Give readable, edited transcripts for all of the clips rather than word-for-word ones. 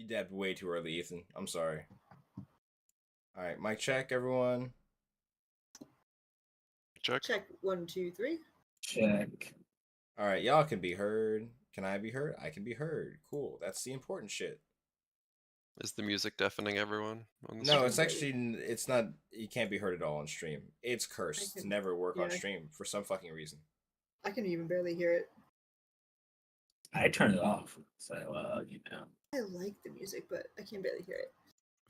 dabbed way too early, Ethan. I'm sorry. All right, mic check, everyone. Check. Check 1, 2, 3. Check. All right, y'all can be heard. Can I be heard? I can be heard. Cool. That's the important shit. Is the music deafening everyone on the No, stream? it's actually it's not. You can't be heard at all on stream. It's cursed to never work on yeah. stream for some fucking reason. I can even barely hear it. I turned it off, so I like the music, but I can barely hear it.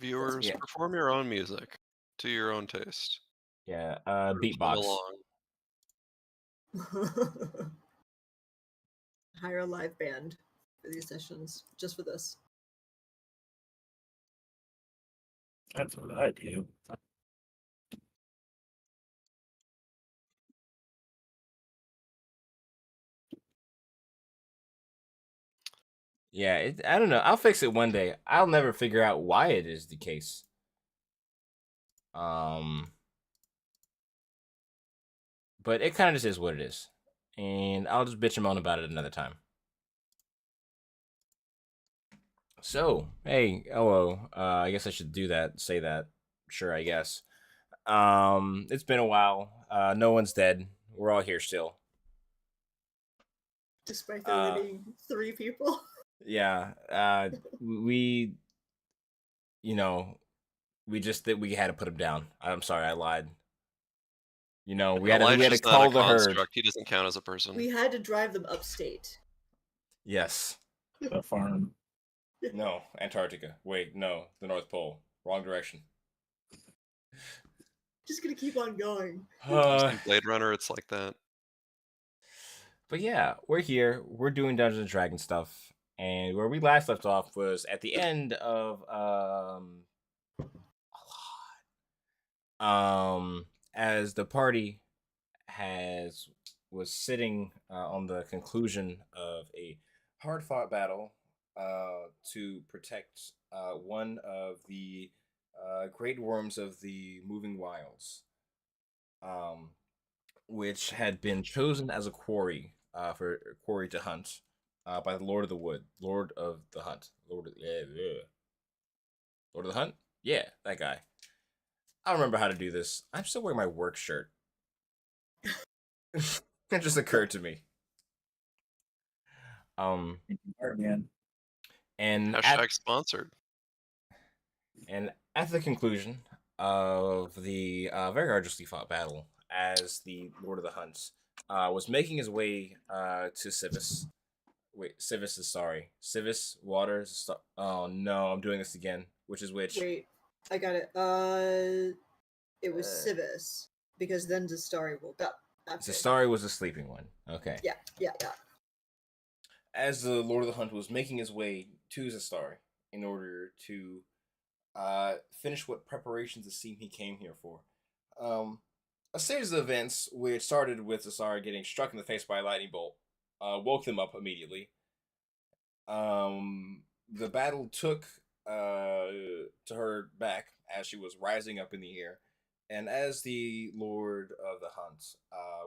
Viewers, Yeah. perform your own music to your own taste. Yeah, Follow beatbox. along. Hire a live band for these sessions, just for this. That's what I do. Yeah, I don't know. I'll fix it one day. I'll never figure out why it is the case. But it kind of just is what it is, and I'll just bitch and moan about it another time. So, hey, hello. I guess I should do that. Say that. Sure, I guess. It's been a while. No one's dead. We're all here still. Despite there being 3 people. Yeah. We, we just that we had to put him down. I'm sorry, I lied. We had to call the herd. He doesn't count as a person. We had to drive them upstate. Yes. A farm. No, Antarctica. Wait, no, the North Pole. Wrong direction. Just gonna keep on going. Blade Runner, it's like that. But yeah, we're here. We're doing Dungeons and Dragons stuff, and where we last left off was at the end of as the party was sitting on the conclusion of a hard-fought battle to protect one of the great worms of the moving wilds, which had been chosen as a quarry to hunt by the Lord of the Wood, Lord of the Hunt, Lord of the Hunt. Yeah, that guy. I don't remember how to do this. I'm still wearing my work shirt. It just occurred to me. And hashtag sponsored. And at the conclusion of the very arduously fought battle, as the Lord of the Hunts was making his way to Civis. Wait, Civis is sorry. Civis, Waters. Oh no, I'm doing this again. Which is which? Wait, I got it. It was Civis, because then Zestari woke up. Zestari was the sleeping one. Okay. Yeah. As the Lord of the Hunt was making his way to Zestari in order to finish what preparations it seemed he came here for. A series of events which started with Zestari getting struck in the face by a lightning bolt woke them up immediately. The battle took to her back as she was rising up in the air, and as the Lord of the Hunt,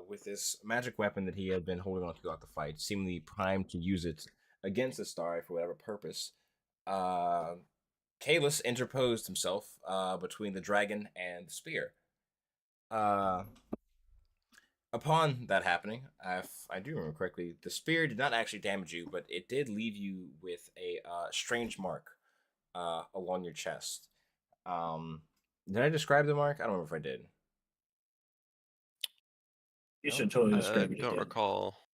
with this magic weapon that he had been holding on to throughout the fight, seemingly primed to use it against the Zestari for whatever purpose, Kalis interposed himself between the dragon and the spear. Upon that happening, if I do remember correctly, the spear did not actually damage you, but it did leave you with a strange mark along your chest. Did I describe the mark? I don't remember if I did. You should totally describe it. I don't recall.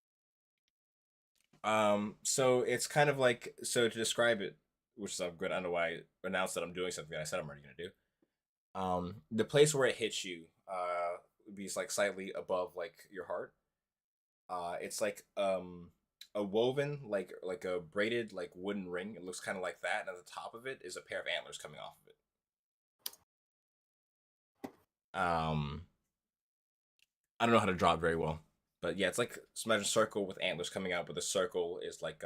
So it's kind of like, so to describe it, which is good. I don't know why I announced that I'm doing something I said I'm already gonna do. The place where it hits you, would be like slightly above like your heart. It's like a woven like a braided like wooden ring. It looks kind of like that, and at the top of it is a pair of antlers coming off of it. I don't know how to draw it very well, but yeah, it's like imagine a circle with antlers coming out, but the circle is like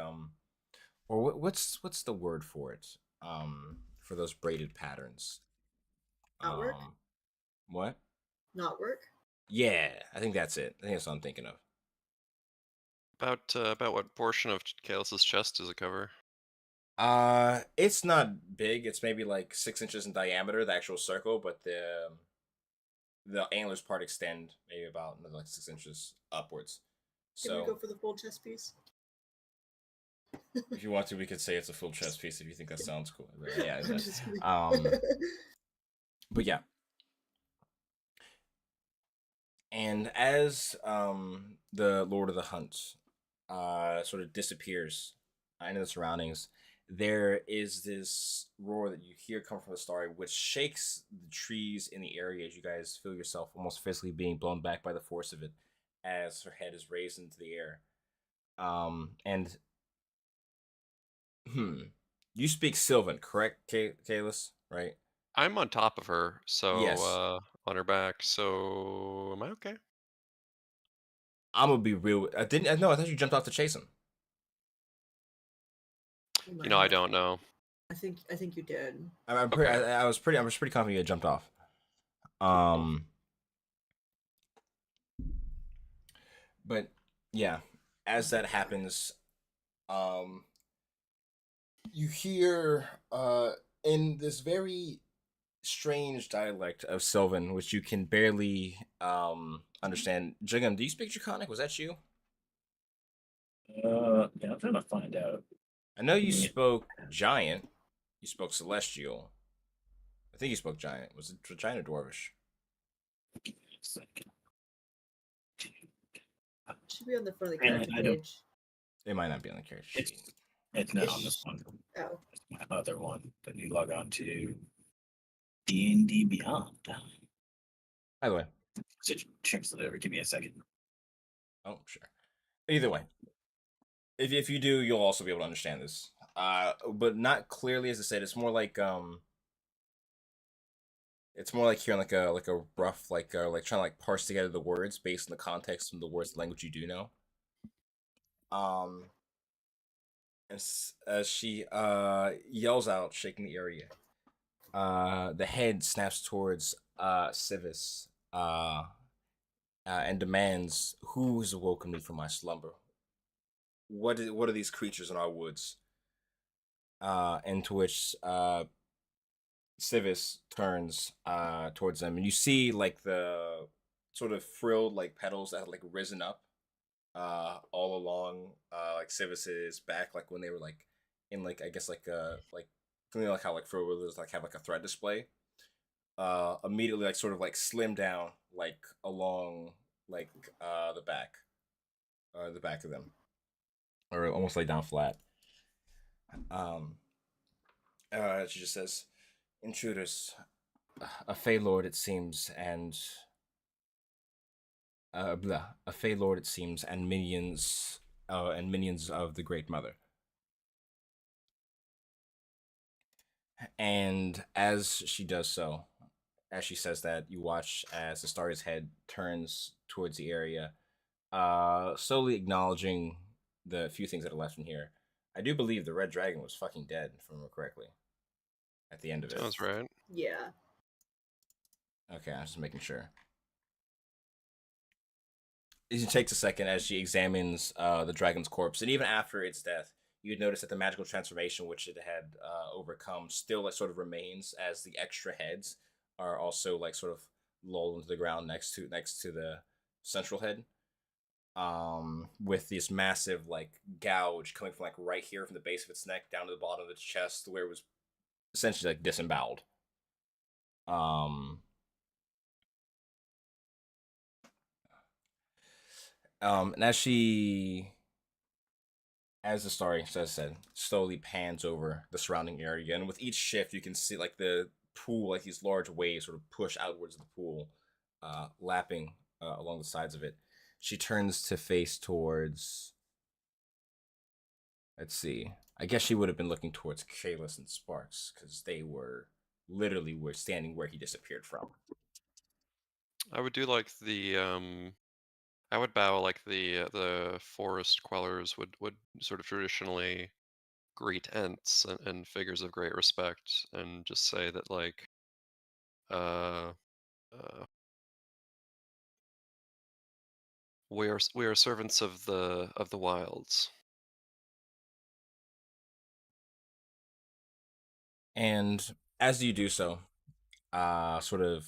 or what's the word for it? For those braided patterns. Knotwork? What? Knotwork? Yeah, I think that's it. I think that's what I'm thinking of. About what portion of Kalis's chest does it cover? It's not big. It's maybe like 6 inches in diameter, the actual circle, but the antlers part extend maybe about another like 6 inches upwards. Can we go So for the full chest piece? if you want to, we could say it's a full chest piece if you think that sounds cool. But yeah, I'm just kidding. but yeah. And as the Lord of the Hunt sort of disappears into the surroundings, there is this roar that you hear come from the Zestari, which shakes the trees in the area as you guys feel yourself almost physically being blown back by the force of it as her head is raised into the air. And you speak Sylvan, correct, Kalis? Right? I'm on top of her, so Yes. on her back. So am I okay? I'm gonna be real. I didn't. No, I thought you jumped off to chase him. You might You know, I have. don't know. I think you did. I'm Okay. pretty. I was pretty. I was pretty confident you had jumped off. But yeah, as that happens, um, you hear in this very strange dialect of Sylvan, which you can barely understand. Jigam, do you speak Draconic? Was that you? Yeah, I'm trying to find out. I know you Yeah. spoke Giant. You spoke Celestial. I think you spoke Giant. Was it Giant or Dwarvish? Give me a second. Should be on the front of the Yeah, character I don't- page. It might not be on the character sheet. It's not on this one. Oh, It's my other one that you log on to D&D Beyond. By the way, So translate over. Give me a second. oh sure. Either way, if you do, you'll also be able to understand this. But not clearly, as I said. It's more like hearing like a rough like trying to like parse together the words based on the context and the words the language you do know. Um, as she yells out, shaking the area, the head snaps towards Civis and demands, "Who has awoken me from my slumber? What are these creatures in our woods?" Into which Civis turns towards them, and you see like the sort of frilled like petals that had like risen up all along like Civis's back, like when they were like in like I guess like something like how like frill withers like have like a thread display. Immediately like sort of like slim down like along like the back of them, or almost lay down flat. Um, she just says, "Intruders, a Fey Lord, it seems, and a Fey Lord, it seems, and minions of the Great Mother." And as she does so, as she says that, you watch as the star's head turns towards the area, slowly acknowledging the few things that are left in here. I do believe the Red Dragon was fucking dead, if I remember correctly, at the end of it. Sounds right. yeah. Okay, I was just making sure. She takes a second as she examines the dragon's corpse, and even after its death, you'd notice that the magical transformation which it had overcome still like sort of remains, as the extra heads are also like sort of lulled into the ground next to the central head. With this massive like gouge coming from like right here from the base of its neck down to the bottom of its chest, where it was essentially like disemboweled. Um, and as the story said, slowly pans over the surrounding area, and with each shift, you can see like the pool, like these large waves, sort of push outwards of the pool, lapping along the sides of it. She turns to face towards. Let's see. I guess she would have been looking towards Kalis and Sparks because they were standing where he disappeared from. I would do like the I would bow like the forest quellers would sort of traditionally greet Ents and figures of great respect, and just say that like uh, uh we are servants of the wilds. And as you do so, sort of,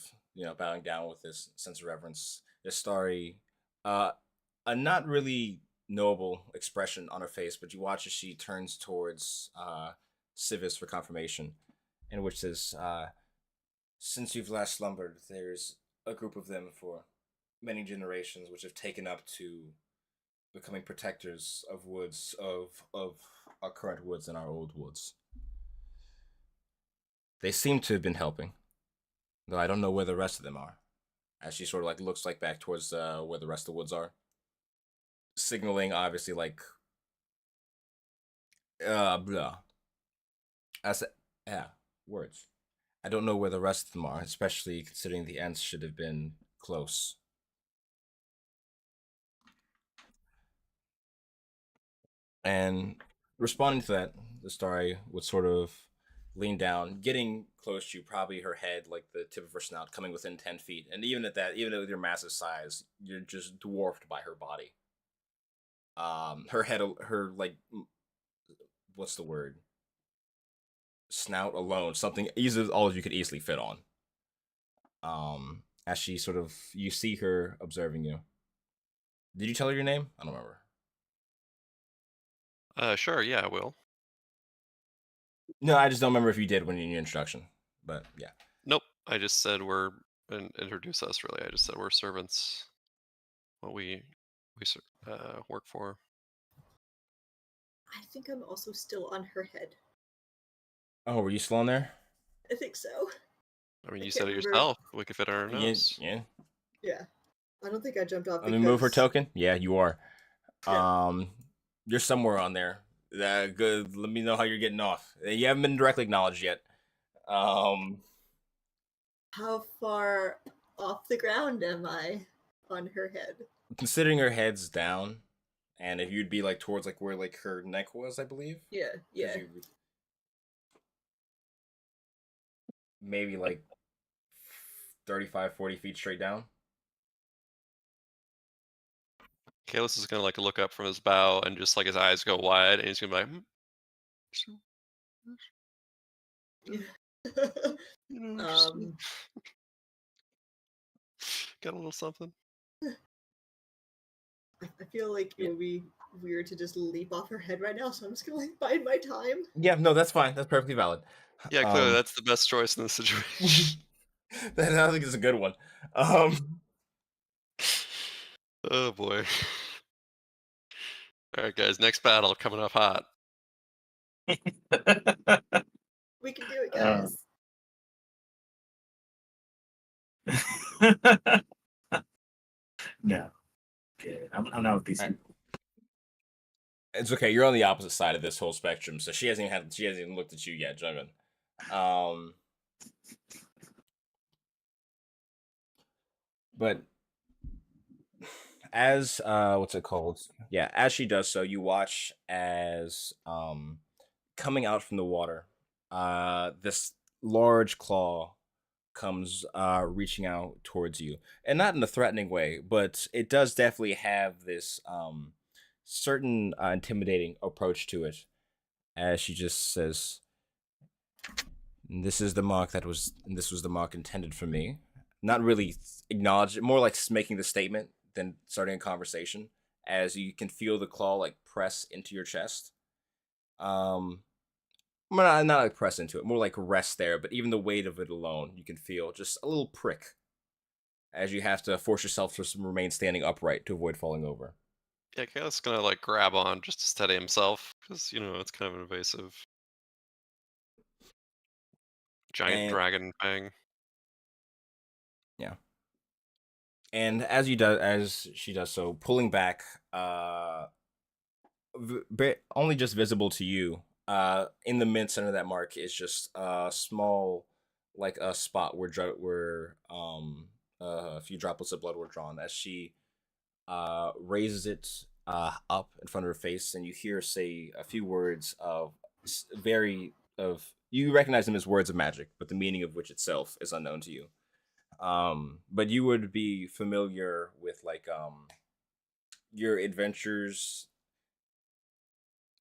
bowing down with this sense of reverence, Zestari, uh, a not really knowable expression on her face, but you watch as she turns towards Civis for confirmation, in which says, since you've last slumbered, there's a group of them for many generations which have taken up to becoming protectors of woods, of our current woods and our old woods. They seem to have been helping, though I don't know where the rest of them are. As she sort of like looks like back towards where the rest of the woods are, signaling obviously like blah. I said, yeah, words. I don't know where the rest of them are, especially considering the ants should have been close. And responding to that, the story would sort of lean down, getting close to you, probably her head, like the tip of her snout, coming within 10 feet. And even at that, even with your massive size, you're just dwarfed by her body. Her head, her, like, what's the word? Snout alone, something easy, all you could easily fit on. As she sort of, you see her observing you. Did you tell her your name? I don't remember. Sure, yeah, I will. No, I just don't remember if you did when in your introduction. But yeah. Nope, I just said we're and introduce us. Really, I just said we're servants. What we work for. I think I'm also still on her head. Oh, were you still on there? I think so. I mean, I you can't said it remember. yourself. We could fit our Yeah, nose. yeah. Yeah. I don't think I jumped off Let because... me move her token. Yeah, you are. Yeah. You're somewhere on there. Good. Let me know how you're getting off. You haven't been directly acknowledged yet. Um, How far off the ground am I on her head? considering her head's down, and if you'd be like towards like where like her neck was, I believe. Yeah, 'Cause yeah. maybe like 35, 40 feet straight down. Kalis is gonna like look up from his bow and just like his eyes go wide, and he's gonna be like, you know, just um, got a little something. I feel like it would be weird to just leap off her head right now, so I'm just gonna like bide my time. Yeah, no, that's fine. That's perfectly valid. Yeah, clearly that's the best choice in this situation. That I think is a good one. Oh boy. All right, guys. Next battle coming up hot. We can do it, guys. No. Okay. I'm not with these Alright. people. It's okay. You're on the opposite side of this whole spectrum, so she hasn't even looked at you yet, Juggan. But as what's it called? Yeah, as she does so, you watch as coming out from the water, this large claw comes reaching out towards you, and not in a threatening way, but it does definitely have this certain intimidating approach to it. As she just says, this was the mark intended for me. Not really acknowledge it, more like making the statement than starting a conversation. As you can feel the claw like press into your chest. Not like press into it, more like rest there. But even the weight of it alone, you can feel just a little prick. As you have to force yourself to remain standing upright to avoid falling over. Yeah, Kalis is gonna like grab on just to steady himself because it's kind of an invasive giant And dragon fang. yeah. And as she does so, pulling back, only just visible to you. In the mid center of that mark is just a small, like a spot where a few droplets of blood were drawn. As she raises it up in front of her face, and you hear her say a few words of you recognize them as words of magic, but the meaning of which itself is unknown to you. But you would be familiar with like your adventures.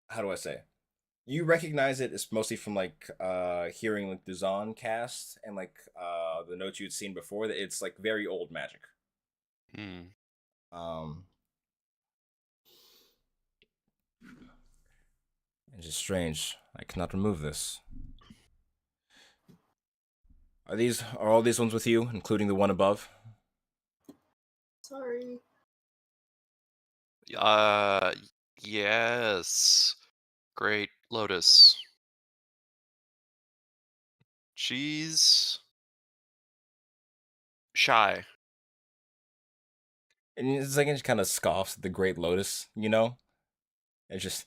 How do I say? You recognize it. It's mostly from like hearing like the Zon cast and like the notes you'd seen before. That it's like very old magic. Hmm. Um, it's just strange. I cannot remove this. Are all these ones with you, including the one above? Sorry. Uh, yes. Great Lotus. She's shy. And it's like it just kind of scoffs at the Great Lotus, you know? It's just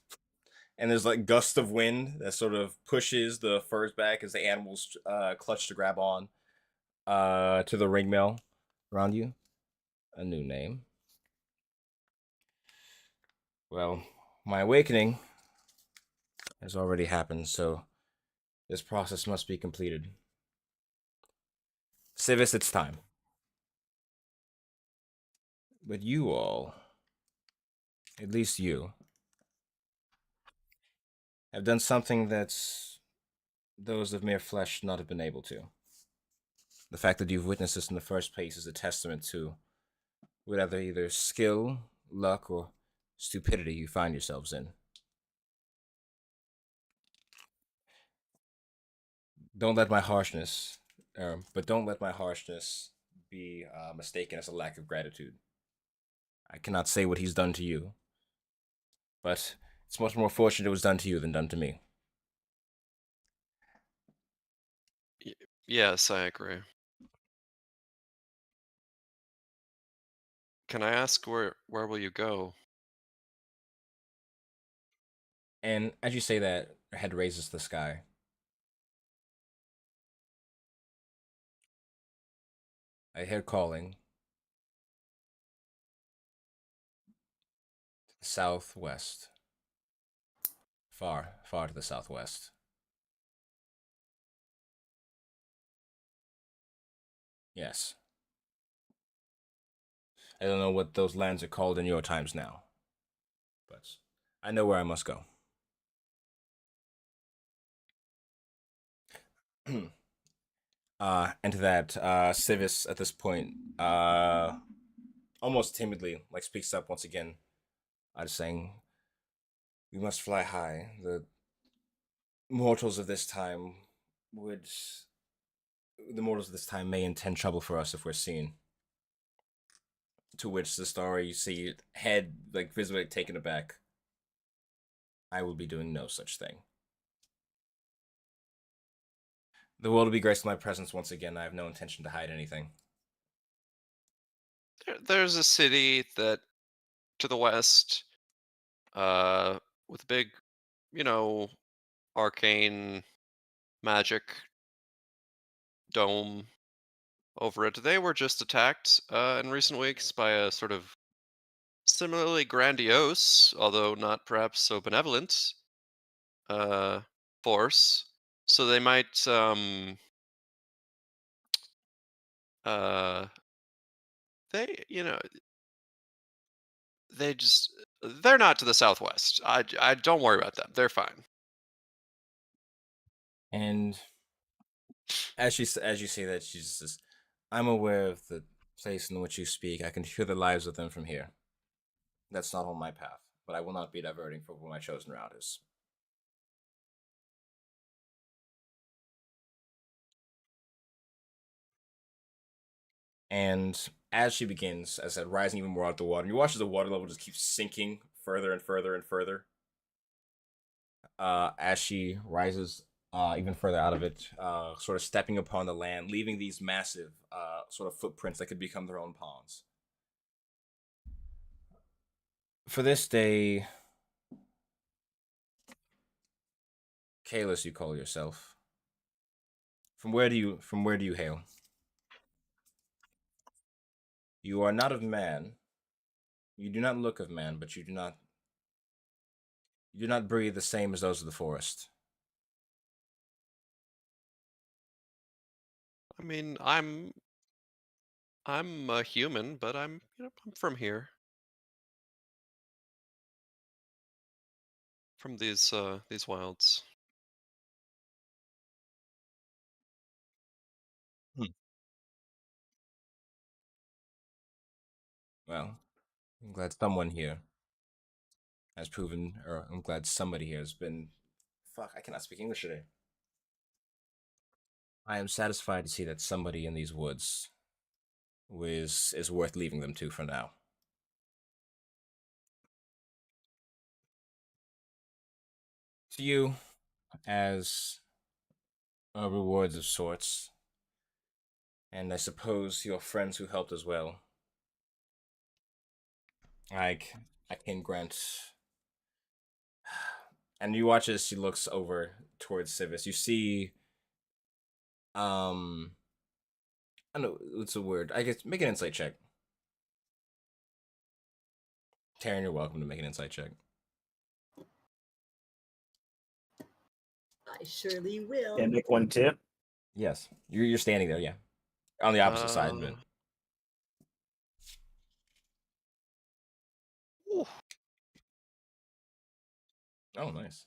and there's like gust of wind that sort of pushes the furs back as the animals clutch to grab on to the ringmail around you. A new name. Well, my awakening has already happened, so this process must be completed. Civis, it's time. But you all, at least you, have done something that's those of mere flesh not have been able to. The fact that you've witnessed this in the first place is a testament to whatever either skill, luck, or stupidity you find yourselves in. Don't let my harshness, but don't let my harshness be mistaken as a lack of gratitude. I cannot say what he's done to you, but it's much more fortunate it was done to you than done to me. Yes, I agree. Can I ask where will you go? And as you say that, her head raises to the sky. I hear calling to the southwest. Far, far to the southwest. Yes. I don't know what those lands are called in your times now, but I know where I must go. And to that, Civis at this point, almost timidly, like speaks up once again, just saying, "We must fly high. The mortals of this time would, the mortals of this time may intend trouble for us if we're seen." To which the Zestari, you see head like visibly taken aback. I will be doing no such thing. The world will be graced with my presence once again. I have no intention to hide anything. There's a city that to the west, with a big, you know, arcane magic dome over it. They were just attacked in recent weeks by a sort of similarly grandiose, although not perhaps so benevolent, uh, force. So they might, uh, they, you know, they just, they're not to the southwest. I don't worry about them. They're fine. And as you say that, she says, "I'm aware of the place in which you speak. I can hear the lives of them from here. That's not on my path, but I will not be diverting from where my chosen route is." And as she begins, as I said, rising even more out of the water, and you watch as the water level just keeps sinking further and further and further. As she rises even further out of it, sort of stepping upon the land, leaving these massive sort of footprints that could become their own ponds. For this day, Kalis, you call yourself. From where do you hail? You are not of man. You do not look of man, but you do not breathe the same as those of the forest. I mean, I'm a human, but I'm from here. from these wilds. Well, I'm glad someone here has proven, or I'm glad somebody here has been. Fuck, I cannot speak English today. I am satisfied to see that somebody in these woods is worth leaving them to for now. To you, as rewards of sorts, and I suppose your friends who helped as well. Like, I can grant. And you watch as she looks over towards Civis. You see, I don't know what's a word. I guess make an insight check. Taryn, you're welcome to make an insight check. I surely will. And make one tip. Yes, you're standing there. Yeah, on the opposite side, but Ooh, oh, nice.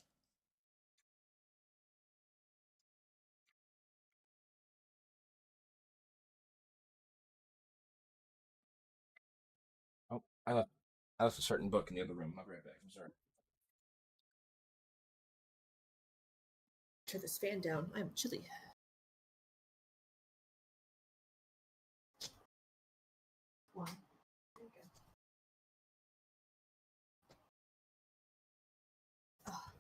Oh, I left a certain book in the other room. I'll be right back. I'm sorry. Turn this fan down. I'm chilly. Wow. There we go. Ah.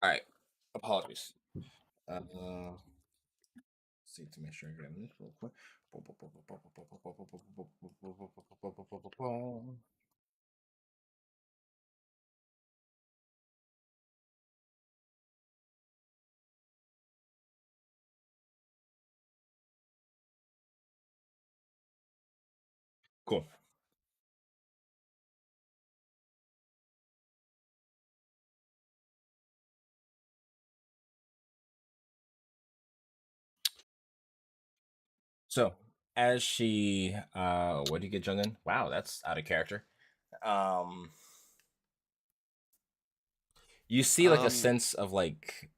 All right. Apologies. See to make sure I get this real quick. Cool. So as she what do you get, Jungin? Wow, that's out of character. Um you see like a sense of like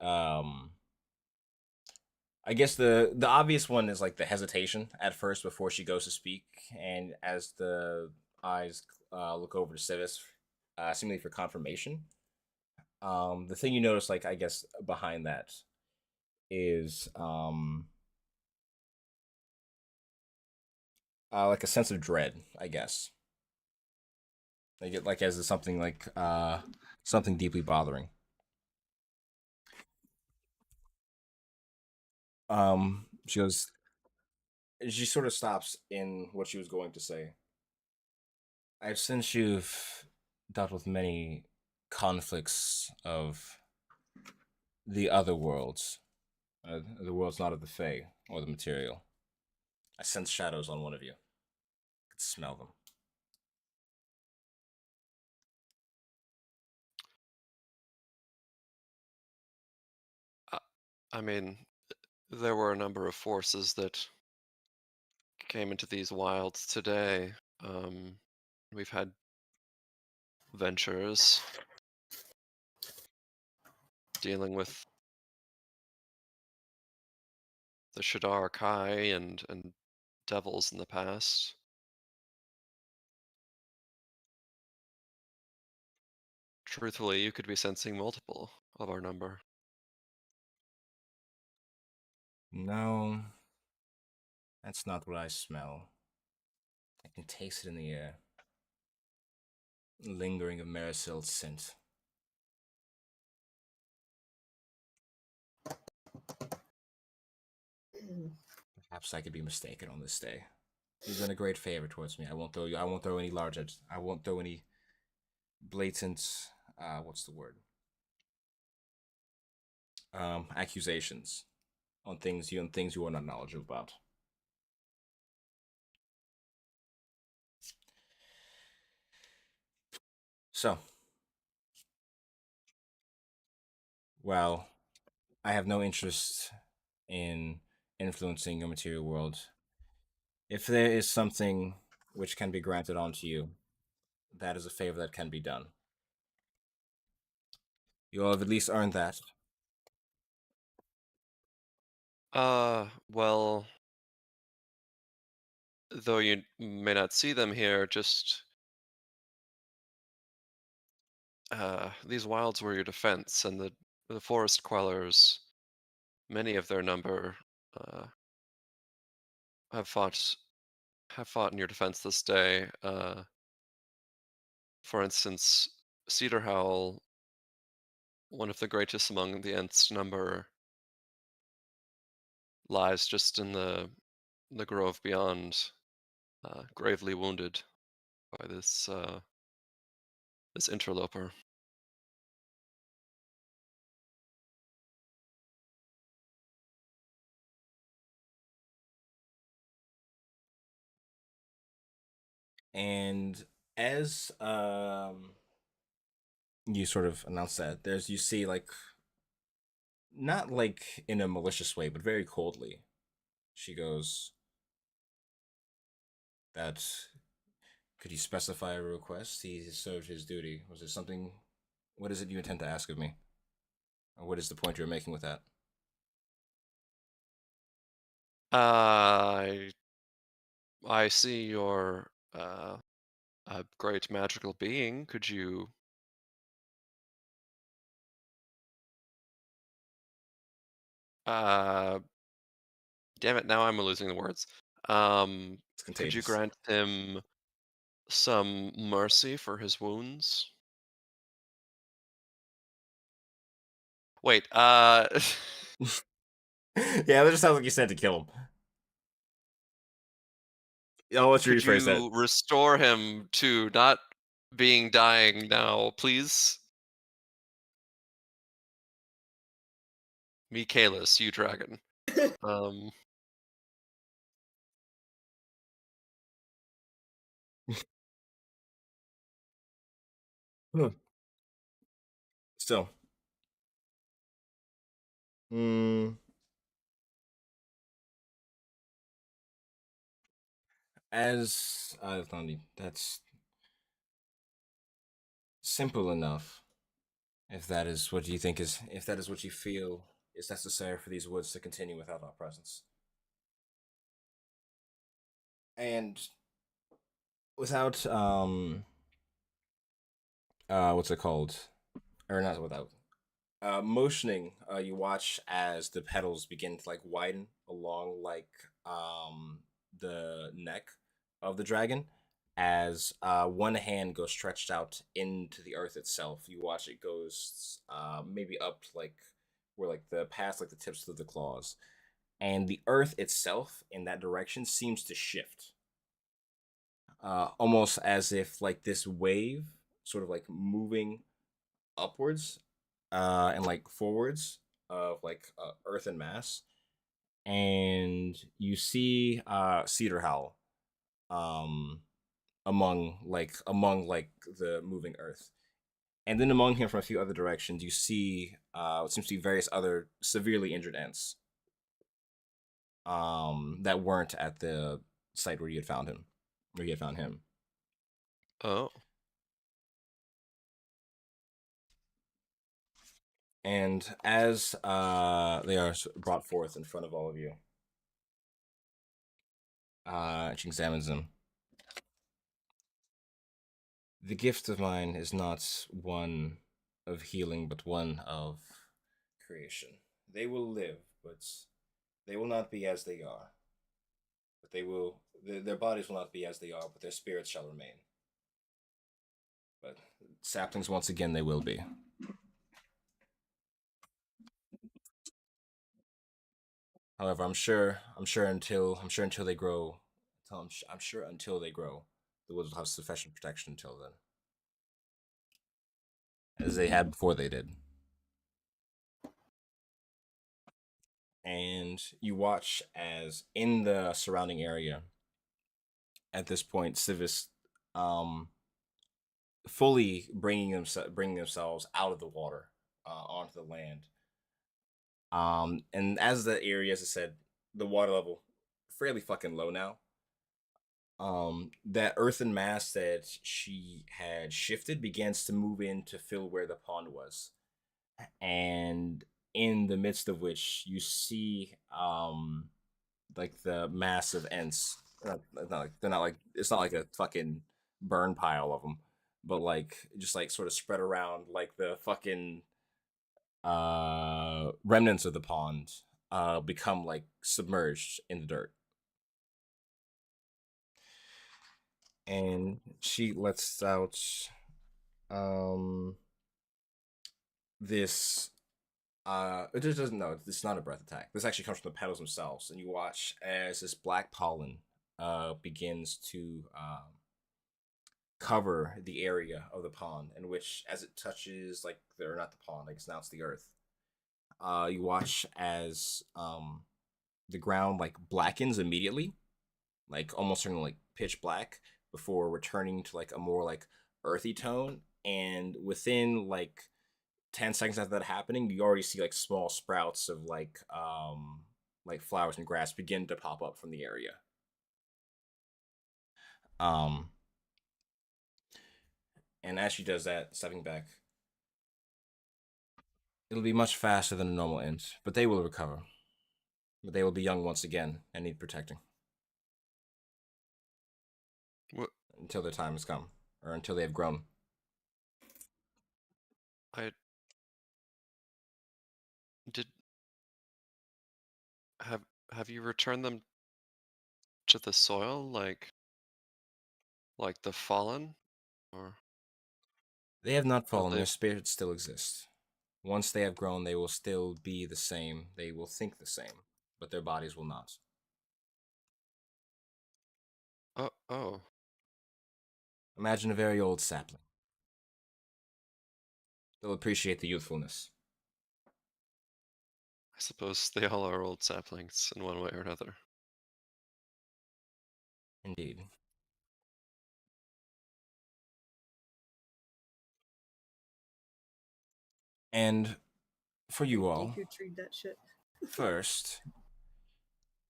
I guess the obvious one is like the hesitation at first before she goes to speak, and as the eyes look over to Civis, seemingly for confirmation. The thing you notice, like I guess behind that, is like a sense of dread, I guess. Like as something like something deeply bothering. She goes. She sort of stops in what she was going to say. I've since you've dealt with many conflicts of the other worlds, the worlds not of the Fae or the material. I sense shadows on one of you. I can smell them. I mean, there were a number of forces that came into these wilds today. We've had ventures dealing with the Shadar Kai and devils in the past. Truthfully, you could be sensing multiple of our number. No, that's not what I smell. I can taste it in the air. Lingering of Marisil's scent. Perhaps I could be mistaken on this day. You've done a great favor towards me. I won't throw you. I won't throw any large. I won't throw any blatant. What's the word? Accusations on things you are not knowledgeable about. So, well, I have no interest in influencing your material world. If there is something which can be granted onto you, that is a favor that can be done. You all have at least earned that. Well, though you may not see them here, just these wilds were your defense, and the forest Quellers, many of their number, uh, have fought in your defense this day. For instance, Cedar Howl, one of the greatest among the Ents number, lies just in the grove beyond, gravely wounded by this interloper. And as you sort of announce that, there's you see like not like in a malicious way, but very coldly. She goes, that could you specify a request? He has served his duty. Was there something? What is it you intend to ask of me? Or what is the point you're making with that? I I see you're a great magical being. Could you uh damn it, now I'm losing the words. It's Could you contagious. grant him some mercy for his wounds? Wait, Yeah, that just sounds like you said to kill him. I'll let you could rephrase that. you restore him to not being dying now, please? Michaelis, you dragon. Um, Still. Mm, as that's simple enough. If that is what you think is, if that is what you feel is necessary for these woods to continue without our presence, and without what's it called, or not without motioning, you watch as the petals begin to like widen along like the neck of the dragon, as one hand goes stretched out into the earth itself. You watch it goes maybe up to like where like the past like the tips of the claws, and the earth itself in that direction seems to shift, almost as if like this wave sort of like moving upwards and like forwards of like earth and mass, and you see Cedar Howl um among like the moving earth, and then among him from a few other directions you see what seems to be various other severely injured ants that weren't at the site where you had found him, where you had found him. oh, And as they are brought forth in front of all of you, she examines them. The gift of mine is not one of healing, but one of creation. They will live, but they will not be as they are. But they will, their bodies will not be as they are, but their spirits shall remain. But saplings, once again, they will be. However, I'm sure until they grow, I'm sure until they grow, the woods will have sufficient protection until then, as they had before they did. And you watch as in the surrounding area, at this point, Civis, um, fully bringing themselves out of the water onto the land. And as the area, as I said, the water level fairly fucking low now. That earthen mass that she had shifted begins to move in to fill where the pond was, and in the midst of which you see like the massive ants. They're not like it's not like a fucking burn pile of them, but like just like sort of spread around like the fucking remnants of the pond become like submerged in the dirt. And she lets out um this it just doesn't know it's not a breath attack. This actually comes from the petals themselves, and you watch as this black pollen begins to cover the area of the pond, in which as it touches like they're not the pond, like it's now it's the earth. You watch as the ground like blackens immediately, like almost turning like pitch black before returning to like a more like earthy tone. And within like 10 seconds after that happening, you already see like small sprouts of like flowers and grass begin to pop up from the area. Um and as she does that, stepping back, it'll be much faster than a normal int, but they will recover. But they will be young once again and need protecting. What Until their time has come, or until they have grown. I did have have you returned them to the soil like the fallen, or They have not have fallen, they? their spirits still exist. Once they have grown, they will still be the same. They will think the same, but their bodies will not. Oh, Imagine a very old sapling. They'll appreciate the youthfulness. I suppose they all are old saplings in one way or another. Indeed. And for you all, Deku treed that shit. first,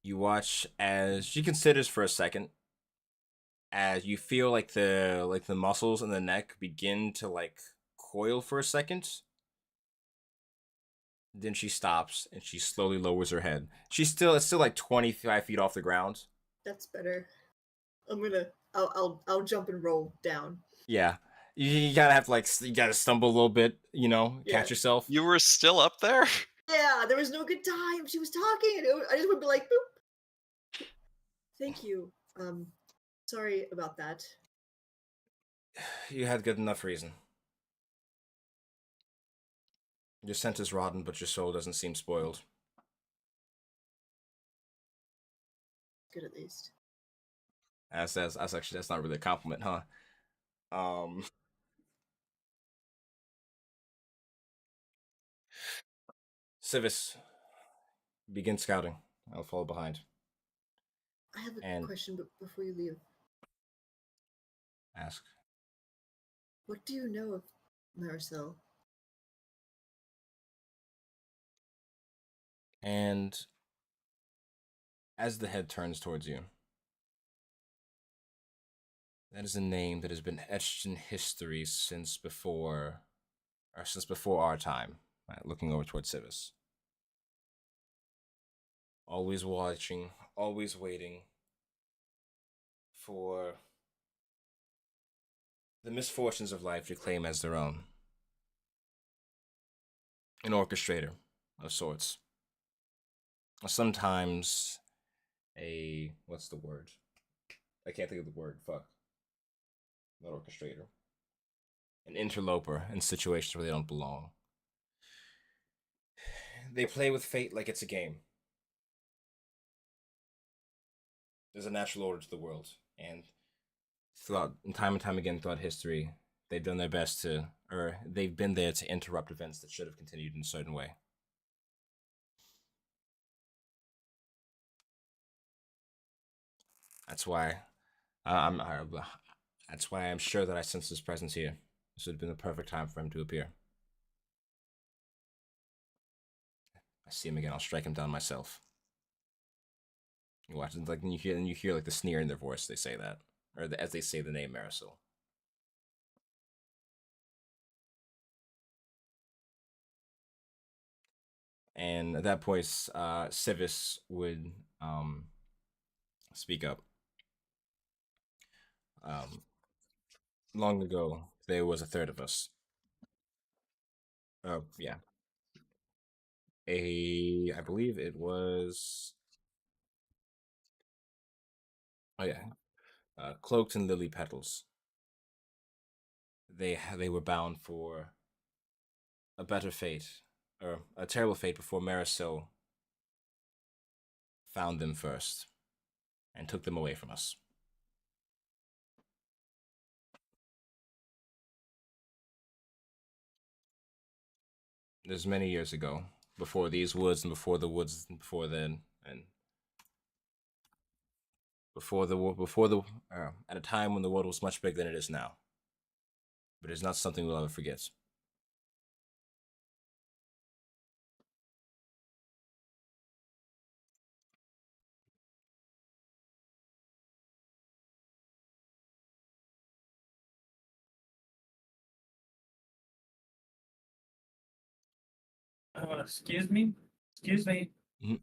you watch as she considers for a second, as you feel like the muscles in the neck begin to like coil for a second. Then she stops and she slowly lowers her head. It's still like 25 feet off the ground. That's better. I'll jump and roll down. Yeah. You gotta have to like you gotta stumble a little bit, you know, Yeah. catch yourself. You were still up there? Yeah, there was no good time. She was talking, and I just would be like, boop. Thank you. Sorry about that. You had good enough reason. Your scent is rotten, but your soul doesn't seem spoiled. Good at least. That's actually that's not really a compliment, huh? Um Civis, begin scouting. I'll follow behind. I have a And question, but before you leave, ask. what do you know of Maricel? And as the head turns towards you, that is a name that has been etched in history since before our time. Right, looking over towards Civis. Always watching, always waiting for the misfortunes of life to claim as their own. An orchestrator of sorts. Sometimes what's the word? I can't think of the word. Fuck. Not orchestrator. An interloper in situations where they don't belong. They play with fate like it's a game. There's a natural order to the world, and time and time again throughout history, they've done their best to, or they've been there to interrupt events that should have continued in a certain way. That's why I'm That's why I'm sure that I sense his presence here. This would have been the perfect time for him to appear. I see him again. I'll strike him down myself. You watch it, like, and you hear like the sneer in their voice. They say that, or as they say the name Marisol. And at that point, Civis would speak up. Long ago, there was a third of us. Oh, yeah. I believe it was. Oh yeah, cloaked in lily petals. They were bound for a better fate, or a terrible fate before Marisol found them first and took them away from us. It was many years ago, before these woods and before the woods before then, and at a time when the world was much bigger than it is now. But it's not something we'll ever forget. Excuse me? Excuse me? Mhm. And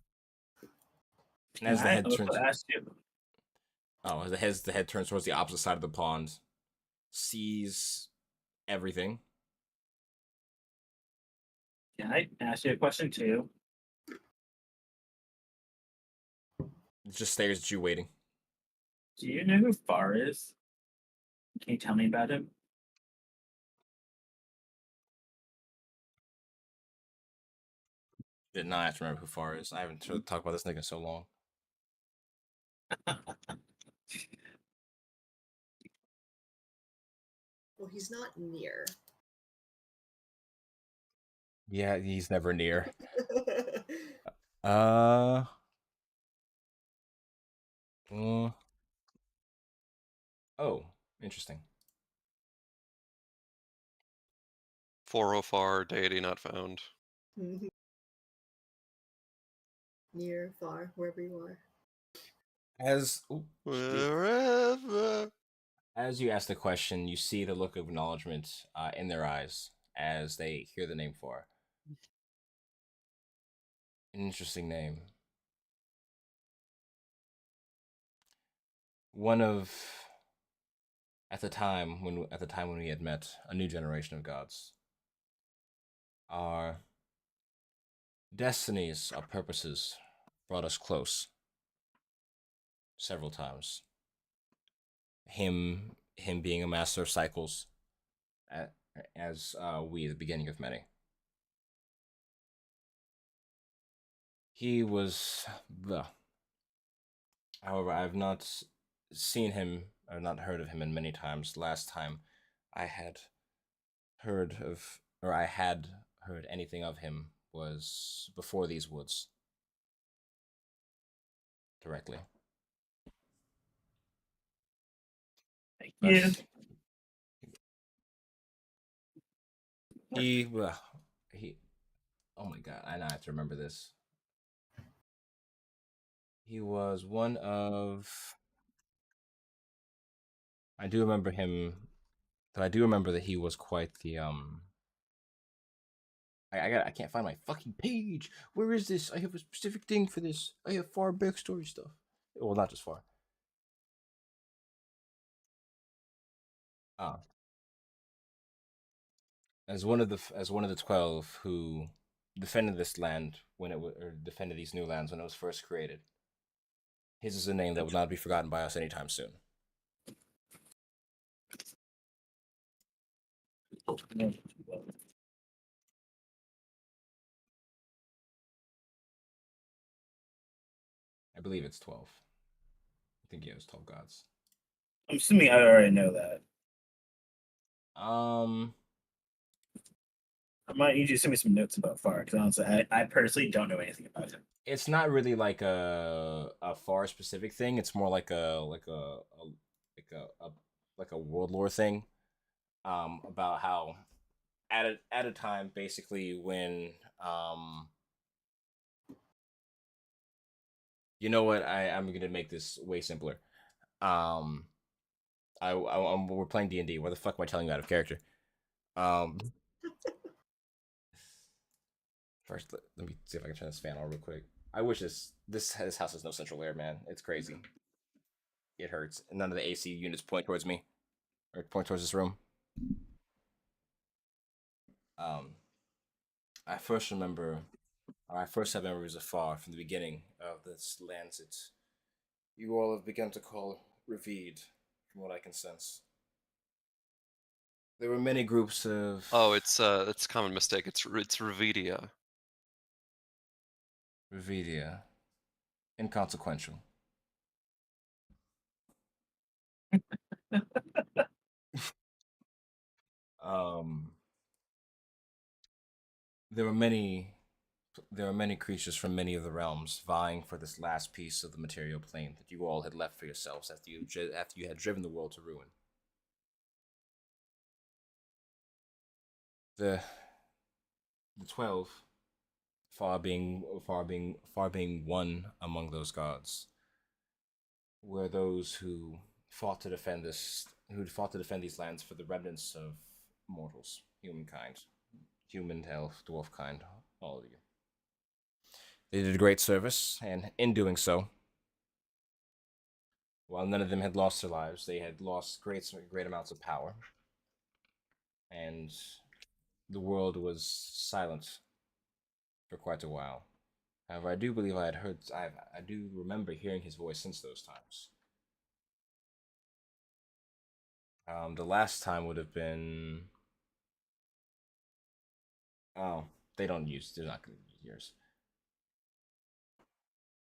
Can as the I head also turns, ask you? oh, as the head turns towards the opposite side of the pond, sees everything. Can I ask you a question too? Just stares at you, waiting. Do you know who Far is? Can you tell me about him? Did not have to remember who Far is. I haven't talked about this nigga in so long. Well, he's not near. Yeah, he's never near. Uh. mm, oh, interesting. 404 deity not found. Near, far, wherever you are. Wherever. As you ask the question, you see the look of acknowledgement in their eyes as they hear the name Far. An interesting name. One of at the time when we had met a new generation of gods. Our destinies, our purposes brought us close several times. Him being a master of cycles, as we at the beginning of many. He was the. However, I've not seen him or not heard of him in many times. Last time I had I had heard anything of him was before these woods. Directly. Thank But you. he, he, oh my god, I now have to remember this. He was one of. I do remember him. Though I do remember that he was quite the I can't find my fucking page. Where is this? I have a specific thing for this. I have Far backstory stuff. Well, not just Far. Ah, as one of the 12 who defended this land when or defended these new lands when it was first created. His is a name that will not be forgotten by us anytime soon. I believe it's 12. I think he has 12 gods. I'm assuming I already know that. I might need you to send me some notes about Far, because honestly, I personally don't know anything about him. It's not really like a Far specific thing. It's more like a like a world lore thing, about how at a time basically when you know what, I'm gonna make this way simpler. Um, we're playing D&D. What the fuck am I telling you out of character? Um, First, let me see if I can turn this fan on real quick. I wish this house has no central air, man. It's crazy. It hurts. None of the AC units point towards me or point towards this room. Um, I first remember, or I first have memories afar from the beginning of this land that you all have begun to call Reveed, from what I can sense. There were many groups of Oh, it's a common mistake. It's Revedia. Revedia, inconsequential. Um, there were many there were many creatures from many of the realms vying for this last piece of the material plane that you all had left for yourselves after you had driven the world to ruin. The the 12, far being one among those gods, were those who fought to defend these lands for the remnants of mortals, humankind, human, elf, dwarf kind, all of you. They did a great service, and in doing so, while none of them had lost their lives, they had lost great amounts of power, and the world was silent for quite a while. However, I do believe I do remember hearing his voice since those times. The last time would have been, oh, they're not going to use yours.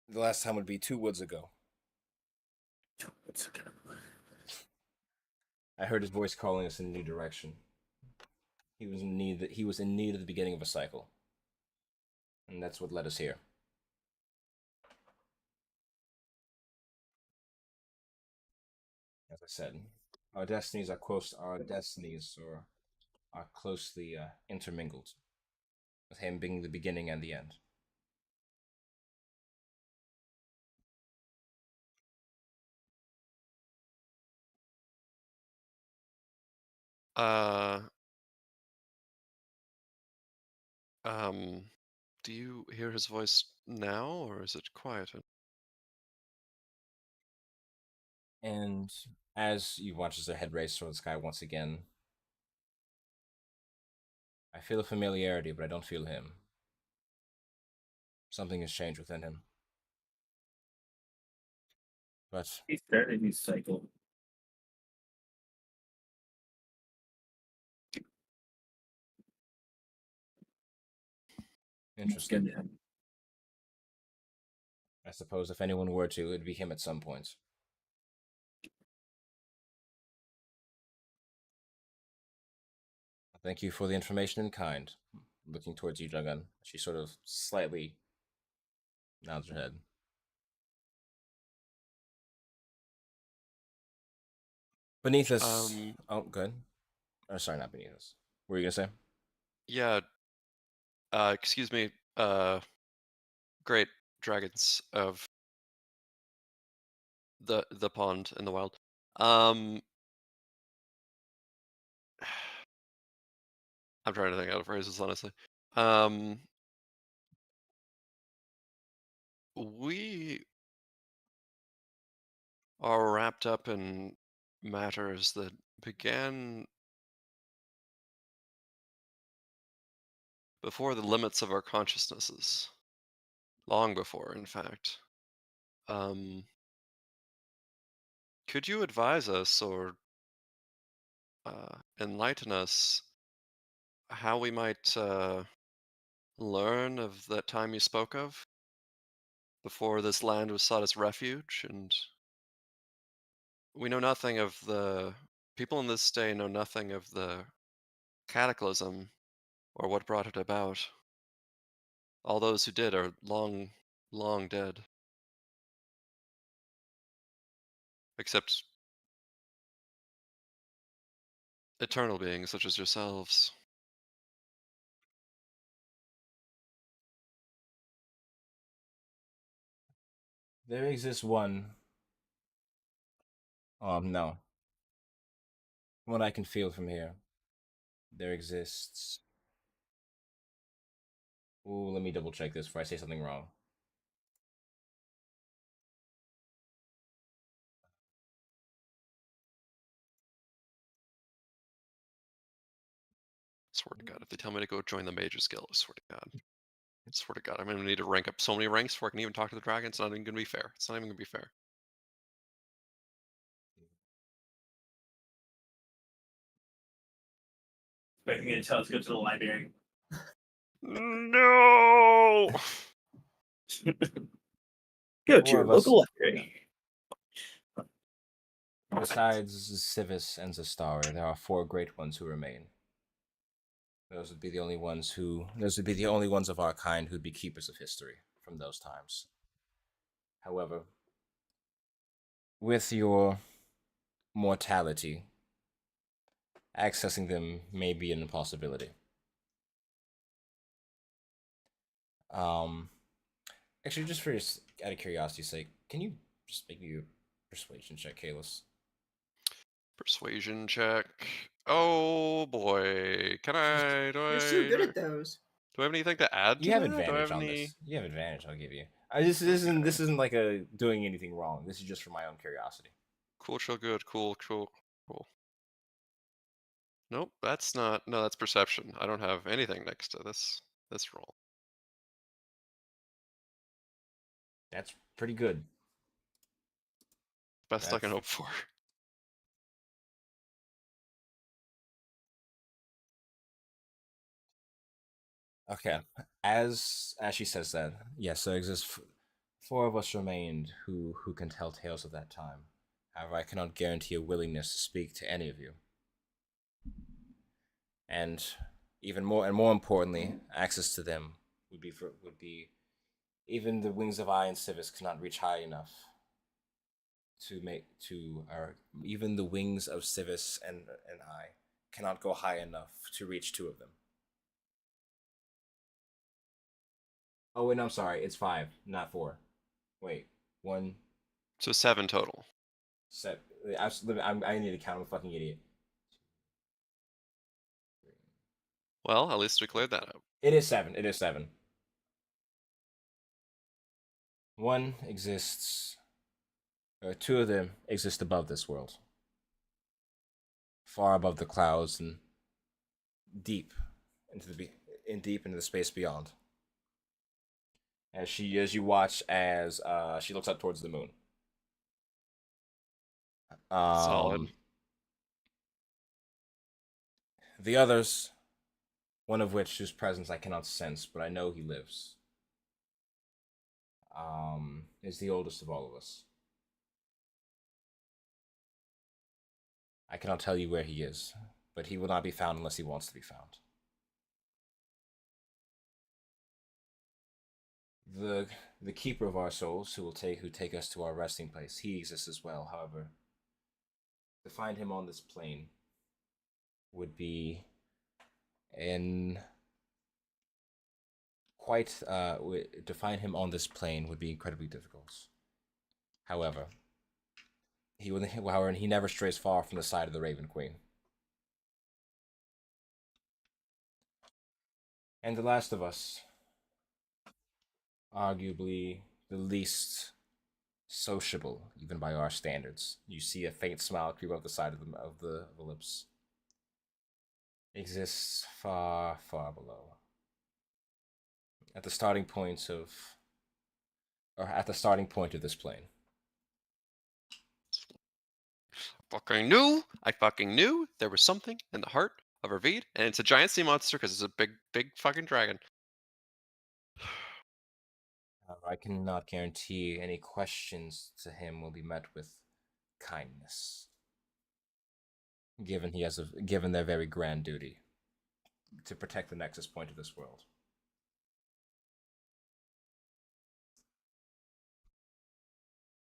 The last time would be 2 woods ago. I heard his voice calling us in a new direction. He was in need of the beginning of a cycle, and that's what led us here. As I said, our destinies are closely intermingled, with him being the beginning and the end. Uh, do you hear his voice now, or is it quieted? And as you watch as their head race toward the sky once again, I feel a familiarity, but I don't feel him. Something has changed within him. But He started his cycle. interesting. Good to him. I suppose if anyone were to, it'd be him at some point. Thank you for the information in kind. Looking towards you, Jungun. She sort of slightly nods her head. Beneath us. Oh, good. Oh, sorry, not beneath us. What were you gonna say? Yeah. Excuse me. Great dragons of the pond in the wild. Um, I'm trying to think out of phrases, honestly. We are wrapped up in matters that began before the limits of our consciousnesses. Long before, in fact. Could you advise us or enlighten us how we might learn of that time you spoke of before this land was sought as refuge? And we know nothing of the people in this day know nothing of the cataclysm or what brought it about. All those who did are long, long dead. Except eternal beings such as yourselves. There exists one. No. From what I can feel from here, there exists. Ooh, let me double check this before I say something wrong. Swear to God, if they tell me to go join the Mages Guild, I swear to God. I swear to God, I'm gonna need to rank up so many ranks before I can even talk to the dragon. It's not even gonna be fair. It's not even gonna be fair. Expecting me to tell us to go to the library. No. Go to Four your of us. local library. Besides Civis and Zestari, there are 4 great ones who remain. Those would be the only ones who. Those would be the only ones of our kind who'd be keepers of history from those times. However, with your mortality, accessing them may be an impossibility. Um, Actually, just for out of curiosity's sake, can you just make me a persuasion check, Kalis? Persuasion check. Oh boy, can I? You're so good at those. Do I have anything to add to You have that? Do I advantage have on any? this. You have advantage. I'll give you. This isn't like a doing anything wrong. This is just for my own curiosity. Cool, chill, good, cool. Nope, that's not. No, that's perception. I don't have anything next to this roll. That's pretty good. Best I can hope for. Okay. As she says that, yes, there exists 4 of us remained who can tell tales of that time. However, I cannot guarantee a willingness to speak to any of you. And more importantly, access to them would be even the wings of I and Civis cannot reach high enough to make to our even the wings of Civis and I cannot go high enough to reach 2 of them. Oh wait, no, I'm sorry. It's 5, not 4. Wait, 1, So 7 total. set. I need to count. I'm a fucking idiot. Well, at least we cleared that up. It is 7. It is 7. 1 exists. 2 of them exist above this world, far above the clouds and deep deep into the space beyond. As you watch as she looks up towards the moon. Solid. The others, one of which whose presence I cannot sense, but I know he lives, is the oldest of all of us. I cannot tell you where he is, but he will not be found unless he wants to be found. The keeper of our souls, who take us to our resting place, he exists as well. However, to find him on this plane would be in quite to find him on this plane would be incredibly difficult. However, he never strays far from the side of the Raven Queen. And the last of us, arguably the least sociable, even by our standards. You see a faint smile creep up the side of the lips. Exists far, far below. At the starting point of this plane. I fucking knew there was something in the heart of Revedia, and it's a giant sea monster because it's a big fucking dragon. I cannot guarantee any questions to him will be met with kindness, given their very grand duty to protect the nexus point of this world.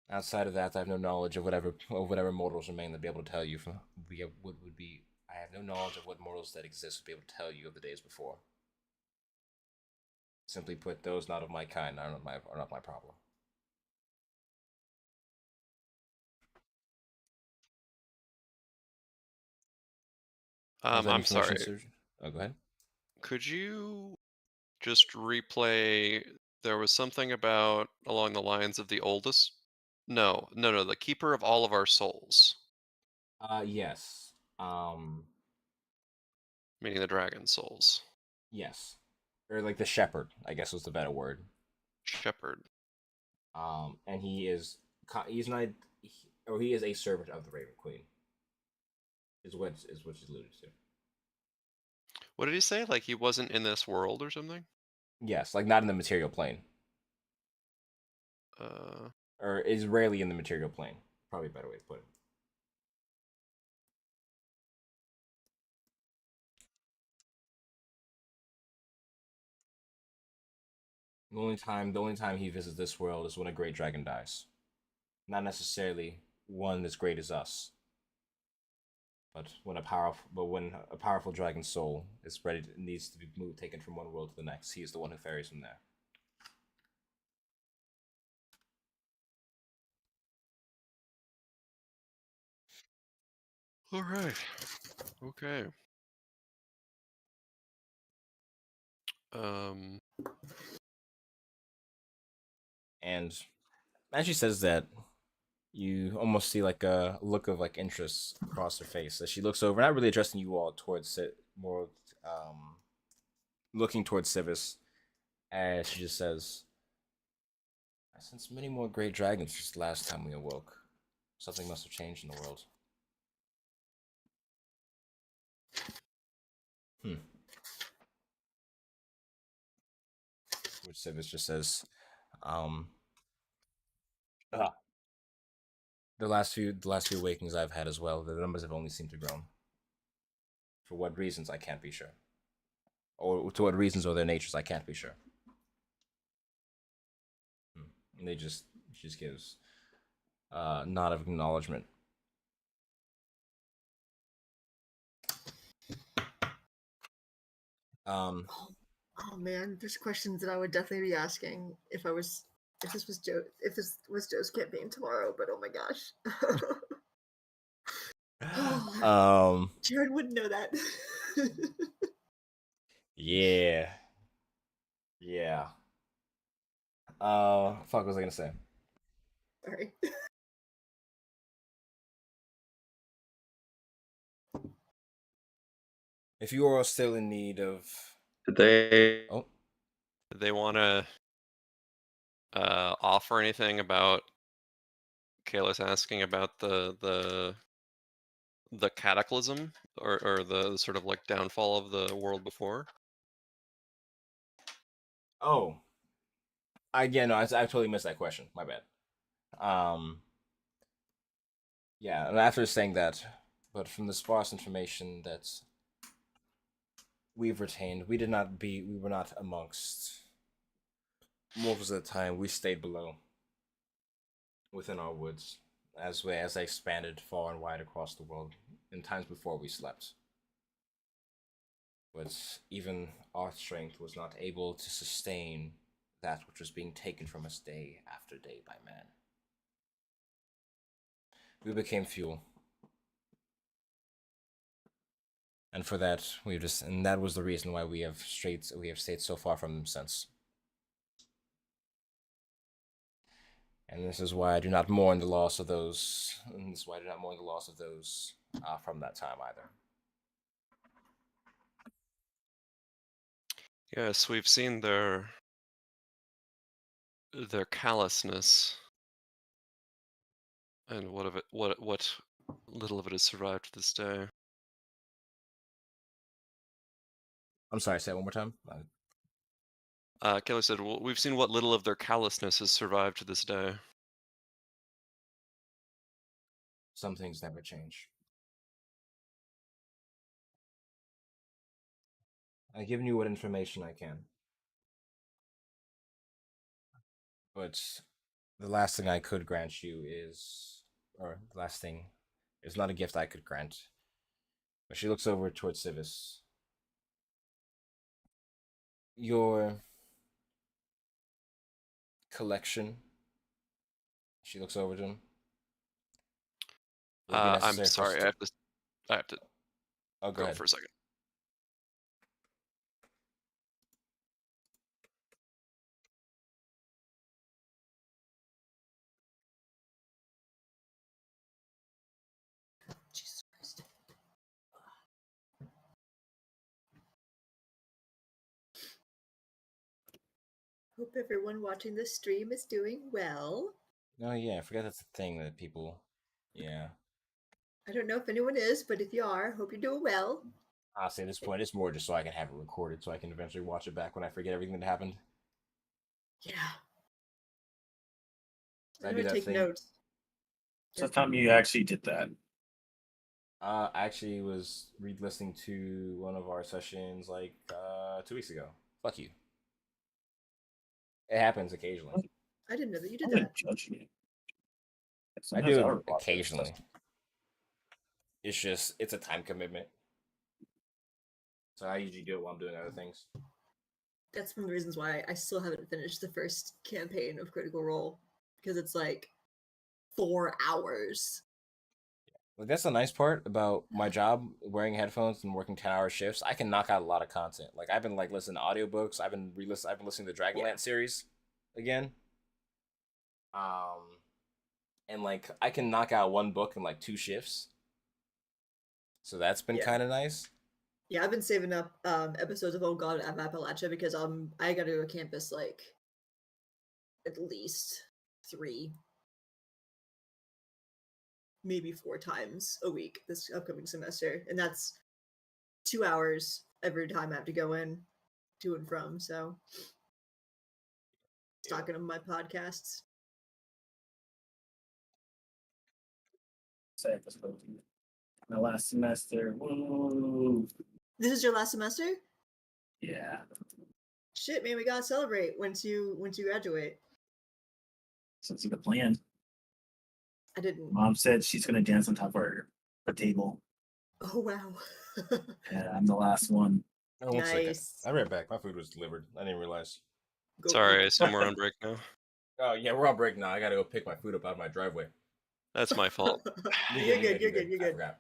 Outside of that, I have no knowledge of whatever mortals remain to be able to tell you what would be I have no knowledge of what mortals that exist would be able to tell you of the days before. Simply put, those not of my kind are not my problem. How's that I'm information, sorry. Surgeon? Oh, go ahead. Could you just replay? There was something about along the lines of the oldest. No, no, no. The keeper of all of our souls, Yes. meaning the dragon souls. Yes. Or like the shepherd, I guess was the better word. Shepherd. And he's not, or he is a servant of the Raven Queen. Is what she's alluded to. What did he say? Like he wasn't in this world or something? Yes, like not in the material plane, Uh, or is rarely in the material plane. Probably a better way to put it. The only time he visits this world is when a great dragon dies. Not necessarily one as great as us, but when a powerful dragon soul is ready, needs to be taken from one world to the next. He is the one who ferries him there. all right. Okay. Um, And as she says that, you almost see like a look of like interest across her face as she looks over, not really addressing you all towards it, more looking towards Civis, as she just says, "I sense many more great dragons since the last time we awoke. Something must have changed in the world." Hmm. Which Civis just says, um, ah, the last few awakenings I've had as well, the numbers have only seemed to grow. For what reasons I can't be sure, or to what reasons or their natures I can't be sure. And she just gives nod of acknowledgement. Um, Oh man, there's questions that I would definitely be asking if this was Joe's campaign tomorrow. But oh my gosh, Jared wouldn't know that. yeah, yeah. Fuck, what was I gonna say? Sorry. If you are still in need of, Did they? oh, did they want to offer anything about Kayla's asking about the cataclysm or the sort of like downfall of the world before? oh, yeah, no, I totally missed that question. My bad. Um, yeah, and after saying that, but from the sparse information that we've retained, we were not amongst mortals at the time. We stayed below, within our woods, as they expanded far and wide across the world in times before we slept. But even our strength was not able to sustain that which was being taken from us day after day by man. We became fuel. And for that, and that was the reason why we have stayed so far from them since. And this is why I do not mourn the loss of those, and this is why I do not mourn the loss of those from that time either. Yes, we've seen their callousness, and what little of it has survived to this day. I'm sorry, say it one more time. Kayla said, we've seen what little of their callousness has survived to this day. Some things never change. I've given you what information I can. But the last thing I could grant you is, or the last thing is not a gift I could grant, She looks over towards Civis. Your collection. She looks over to him. Would be I'm necessary for sorry. st- I have to Oh, go go ahead. for a second. Jesus Christ. Hope everyone watching this stream is doing well. Oh yeah, I forgot that's a thing that people. Yeah. I don't know if anyone is, but if you are, hope you're doing well. Honestly, at this point, it's more just so I can have it recorded, so I can eventually watch it back when I forget everything that happened. Yeah. I I'm do gonna that take thing. notes. So time you actually did that. I actually was re-listening to one of our sessions like 2 weeks ago. Fuck you. It happens occasionally. I didn't know that you I'm did gonna that. judge you. I Sometimes do I'll it watch that occasionally. stuff. It's a time commitment. So I usually do it while I'm doing other things. That's one of the reasons why I still haven't finished the first campaign of Critical Role, because it's like 4 hours. Like that's the nice part about my job, wearing headphones and working 10-hour shifts. I can knock out a lot of content. Like I've been like listening to audiobooks. I've been listening to the Dragonlance series again. And like I can knock out one book in like 2 shifts. So that's been Yeah. kind of nice. Yeah, I've been saving up episodes of Oh God of Appalachia because I gotta go to campus like at least 3, maybe 4 times a week this upcoming semester, and that's 2 hours every time I have to go in to and from. So talking of my podcasts. Say this for my last semester. Woo! This is your last semester? Yeah. Shit, man, we gotta celebrate once you graduate. Sounds like a plan. I didn't. Mom said she's gonna dance on top of her table. Oh wow. Yeah, I'm the last one. Oh, 1 second. Nice. I read back. My food was delivered. I didn't realize. Go Sorry, I eat. assume we're on break now. Oh yeah, we're on break now. I gotta go pick my food up out of my driveway. That's my fault. You're good. You're I good. forgot.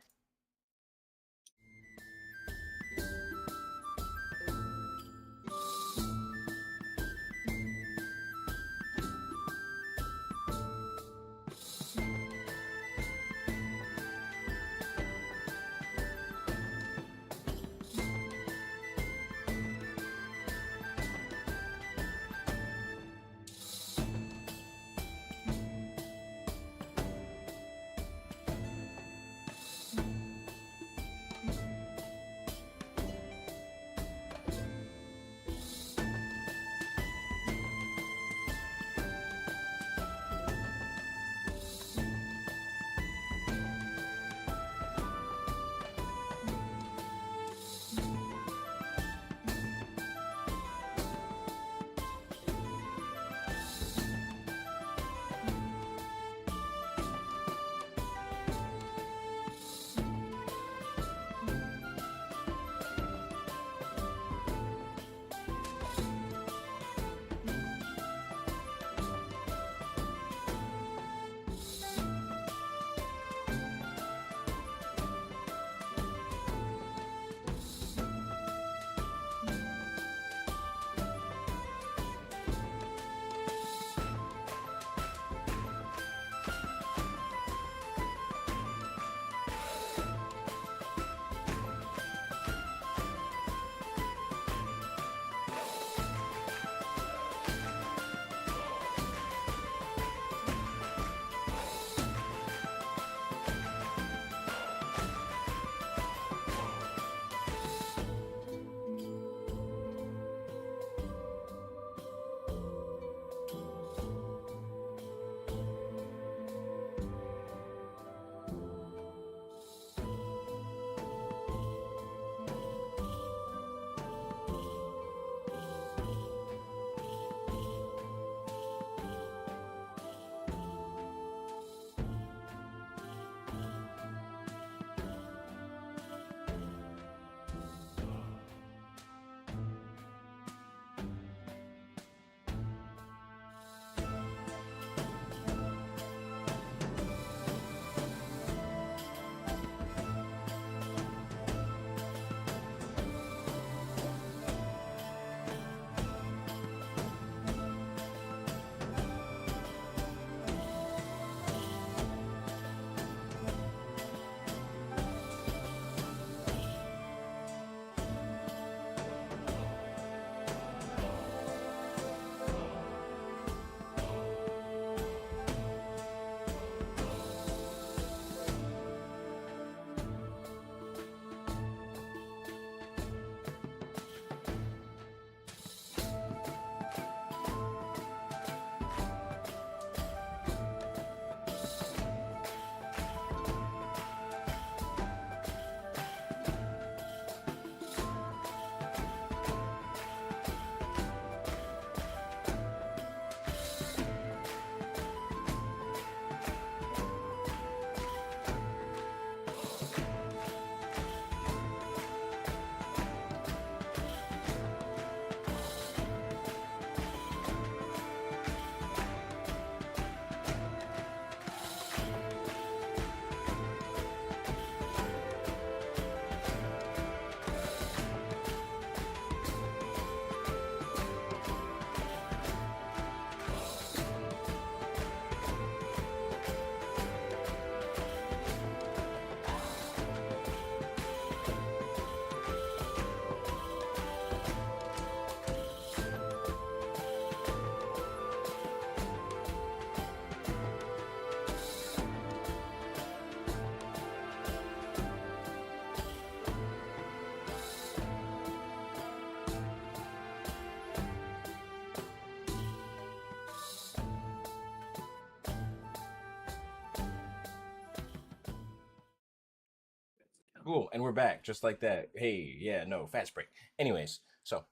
Cool, and we're back, just like that. Hey, yeah, no, fast break. Anyways, so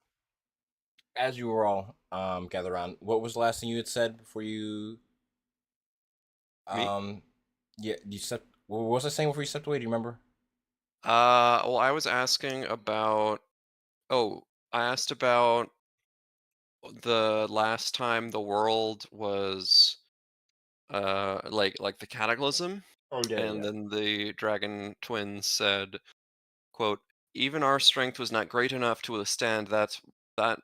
as you were all gather around, what was the last thing you had said before you Me? um yeah, you stepped what was I saying before you stepped away? Do you remember? Well, I was asking about. Oh, I asked about the last time the world was like the cataclysm, Oh yeah, and yeah. then the dragon twins said, quote, even our strength was not great enough to withstand that that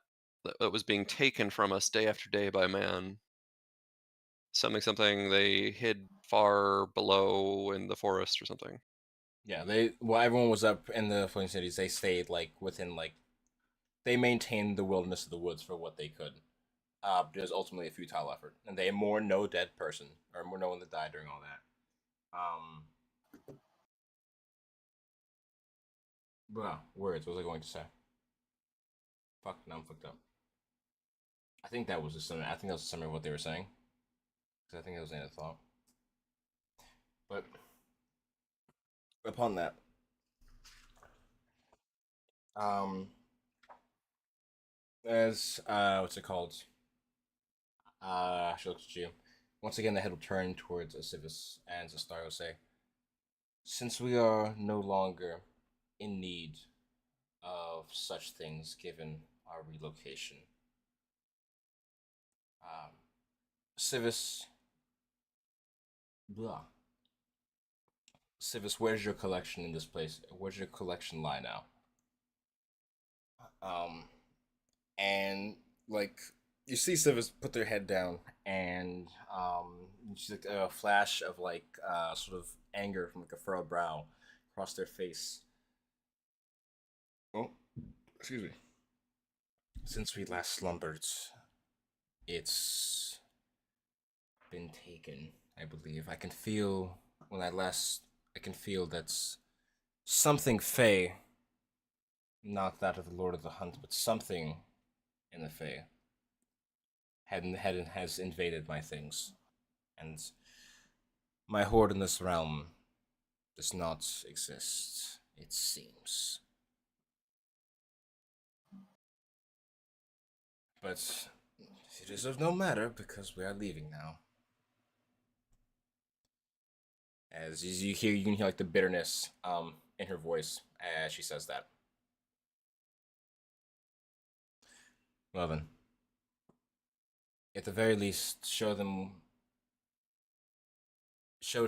was being taken from us day after day by man. Something they hid far below in the forest or something. Yeah, everyone was up in the floating cities, they stayed like within like they maintained the wilderness of the woods for what they could. But it was ultimately a futile effort. And they mourn no dead person or more no one that died during all that. Words, what was I going to say? Fuck, now I'm fucked up. I think that was a summary. I think that was a summary of what they were saying. Because I think that was the end of the thought. But upon that, um, as what's it called? She looks at you. Once again, the head will turn towards Asivis, and Zestari will say, "Since we are no longer in need of such things, given our relocation, um, Civis, blah, Civis, where's your collection in this place? Where's your collection lie now?" Um, and like you see Civis put their head down, and you see like, a flash of like sort of anger from like a furrowed brow across their face. Oh, excuse me. Since we last slumbered, it's been taken. I believe I can feel when I last. I can feel that's something Fey, not that of the Lord of the Hunt, but something in the Fey has invaded my things, and my horde in this realm does not exist, it seems. But it is of no matter because we are leaving now. As you can hear like the bitterness in her voice as she says that. Well then, at the very least, show to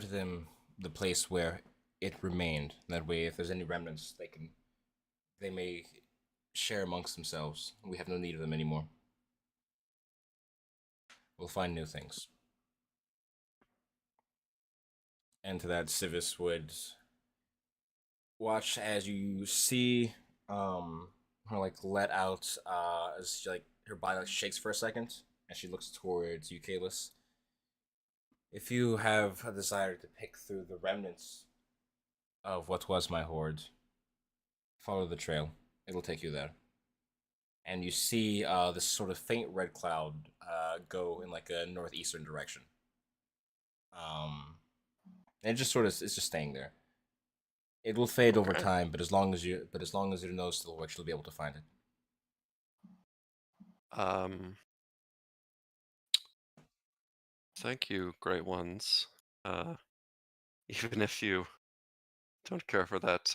them the place where it remained. That way, if there's any remnants, they may share amongst themselves. We have no need of them anymore. We'll find new things. And to that, Civis would watch as you see her like let out as she, like her body like shakes for a second and she looks towards you, Kalis. If you have a desire to pick through the remnants of what was my horde, follow the trail. It'll take you there. And you see this sort of faint red cloud go in like a northeastern direction. And it just sort of it's just staying there. It will fade over Okay. time, but as long as your nose still works, you'll be able to find it. Thank you, great ones. Uh, even if you don't care for that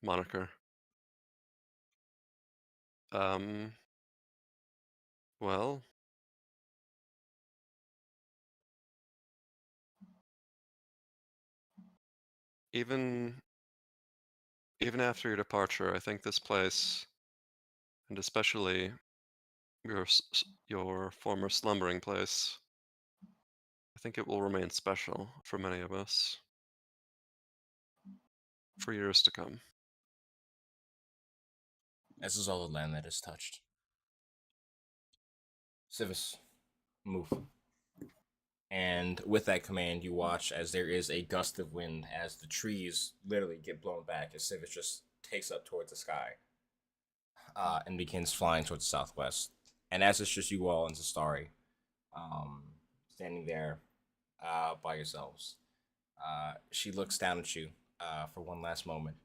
moniker. Um, well, even even after your departure, I think this place, and especially your former slumbering place, I think it will remain special for many of us for years to come. As is all the land that is touched. Civis, move. And with that command, you watch as there is a gust of wind as the trees literally get blown back as Civis just takes up towards the sky and begins flying towards the southwest. And as it's just you all and Zestari standing there by yourselves, she looks down at you for one last moment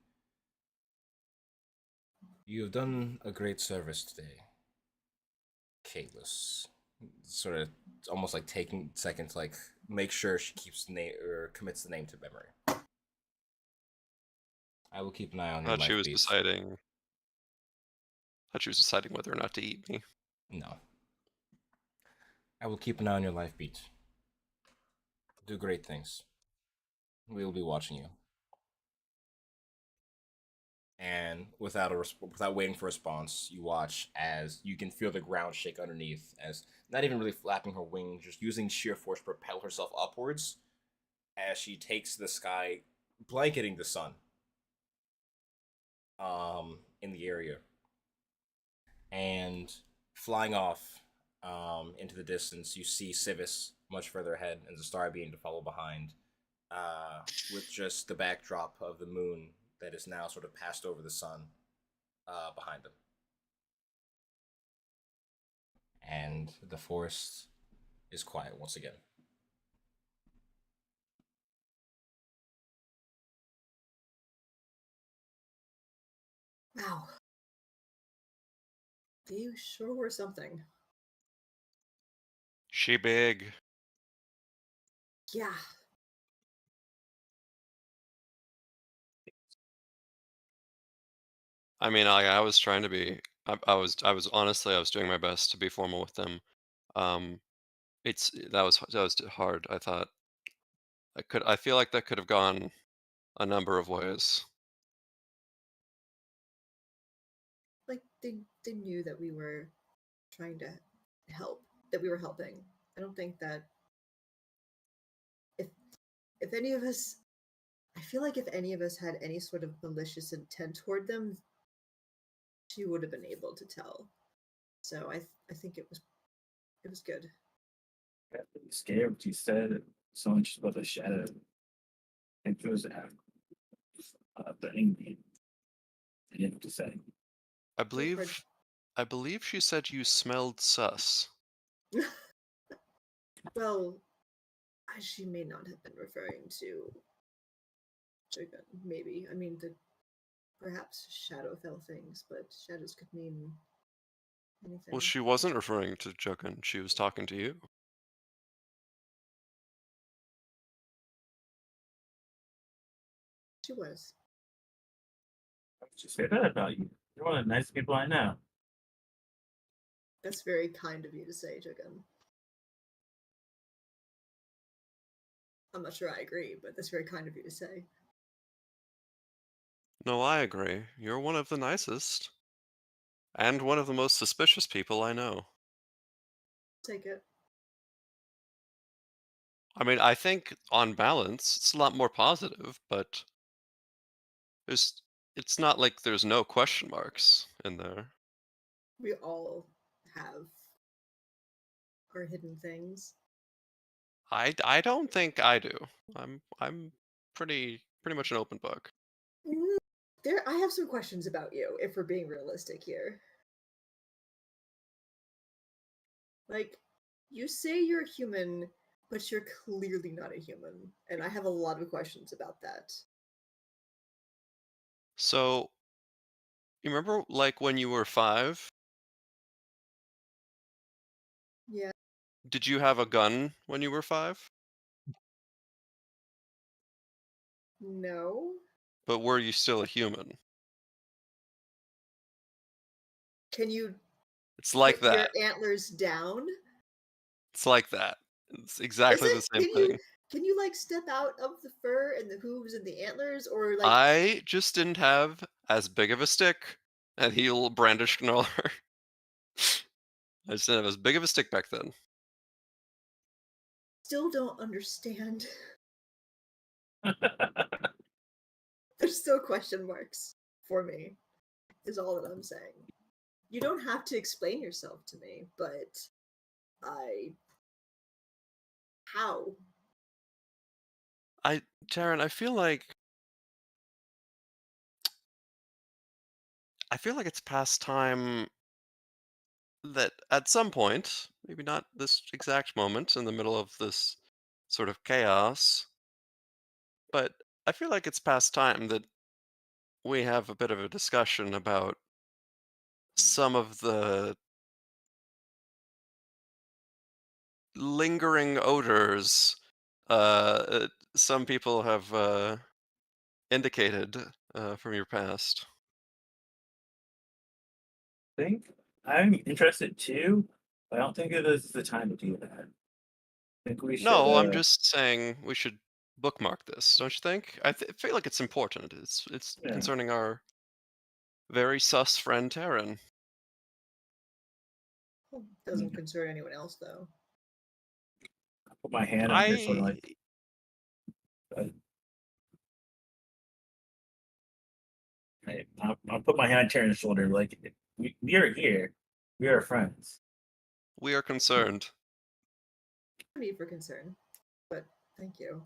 You have done a great service today, Kalis. Sort of almost like taking seconds, like make sure she keeps the name or commits the name to memory. I will keep an eye on your Thought she life was beats. deciding. Thought she was deciding whether or not to eat me. No. I will keep an eye on your life beats. Do great things. We will be watching you. And without waiting for a response, you watch as you can feel the ground shake underneath, as not even really flapping her wings, just using sheer force to propel herself upwards as she takes the sky, blanketing the sun in the area, and flying off into the distance. You see Civis much further ahead, and Zestari being to follow behind, uh, with just the backdrop of the moon that is now sort of passed over the sun behind them. And the forest is quiet once again. Wow. You sure were something. She big. Yeah. I mean, I was trying to be. I was honestly, I was doing my best to be formal with them. Um, that was hard. I thought I feel like that could have gone a number of ways. Like they knew that we were trying to help, that we were helping. I don't think that if if any of us, I feel like if any of us had any sort of malicious intent toward them, she would have been able to tell. So I think it was good. Got really scared what you said. So much about the shadow. And it was threatening me. I didn't know what to say. I We've heard. believe I believe she said you smelled sus. Well, she may not have been referring to Jagan. Maybe. I mean, the perhaps shadow fell things, but shadows could mean anything. Well, she wasn't referring to Jokun. She was talking to you. She was. Why would you say that about you? You're one of the nicest people I know. That's very kind of you to say, Jagan. I'm not sure I agree, but that's very kind of you to say. No, I agree. You're one of the nicest. And one of the most suspicious people I know. Take it. I mean, I think on balance, it's a lot more positive, but there's it's not like there's no question marks in there. We all have our hidden things. I don't think I do. I'm pretty much an open book. Mm, There, I have some questions about you, if we're being realistic here. Like, you say you're a human, but you're clearly not a human, and I have a lot of questions about that. So, you remember like when you were 5? Yeah. Did you have a gun when you were 5? No. But were you still a human? Can you It's like put your that. antlers down? It's like that. It's Is exactly it? the same thing. Can you like step out of the fur and the hooves and the antlers, or like I just didn't have as big of a stick, and he'll brandish Gnoller. I just didn't have as big of a stick back then. still don't understand? There's still question marks for me. Is all that I'm saying. You don't have to explain yourself to me, but I how? Taryn, I feel like it's past time that at some point, maybe not this exact moment in the middle of this sort of chaos, but I feel like it's past time that we have a bit of a discussion about some of the lingering odors some people have indicated from your past. think I'm interested too, but I don't think it is the time to do that. I think we should. No, I'm just saying we should bookmark this, don't you think? Feel like it's important. It's Yeah. concerning our very sus friend Taryn. Doesn't concern anyone else though. Put my hand on her shoulder, like, I'll put my hand on Terran's shoulder, like, we are here. We are friends. We are concerned. No need for concern, but thank you.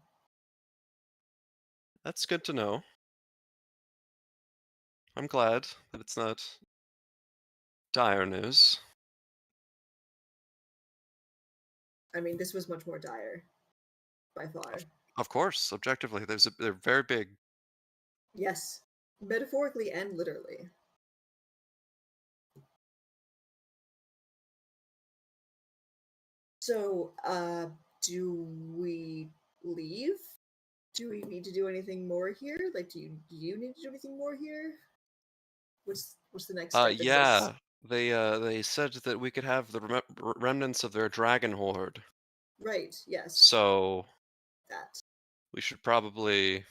That's good to know. I'm glad that it's not dire news. I mean, this was much more dire, by far. Of course, objectively, they're very big. Yes, metaphorically and literally. So, do we leave? Do we need to do anything more here? Like, do you need to do anything more here? What's the next step? Is Yeah, they said that we could have the remnants of their dragon horde. Right, yes. So That. we should probably,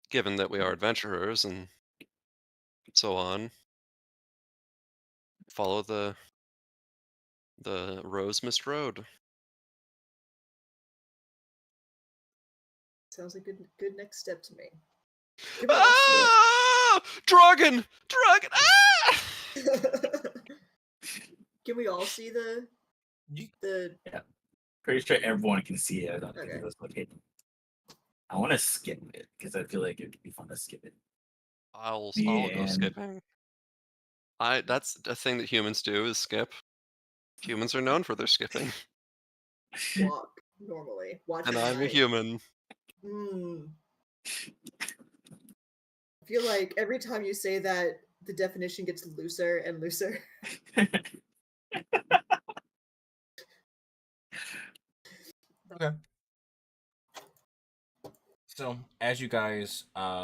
given that we are adventurers and so on, follow the Rose Mist Road. Sounds like good next step to me. Can we all see Dragon! Dragon! Ah! Can we all see the Yeah. Pretty sure everyone can see it. I don't think Okay. it's located. I want to skip it because I feel like it would be fun to skip it. I'll Me go and- skipping. That's a thing that humans do, is skip. Humans are known for their skipping. walk normally? Watch And your I'm a height. human. I feel like every time you say that, the definition gets looser and looser. Okay. So as you guys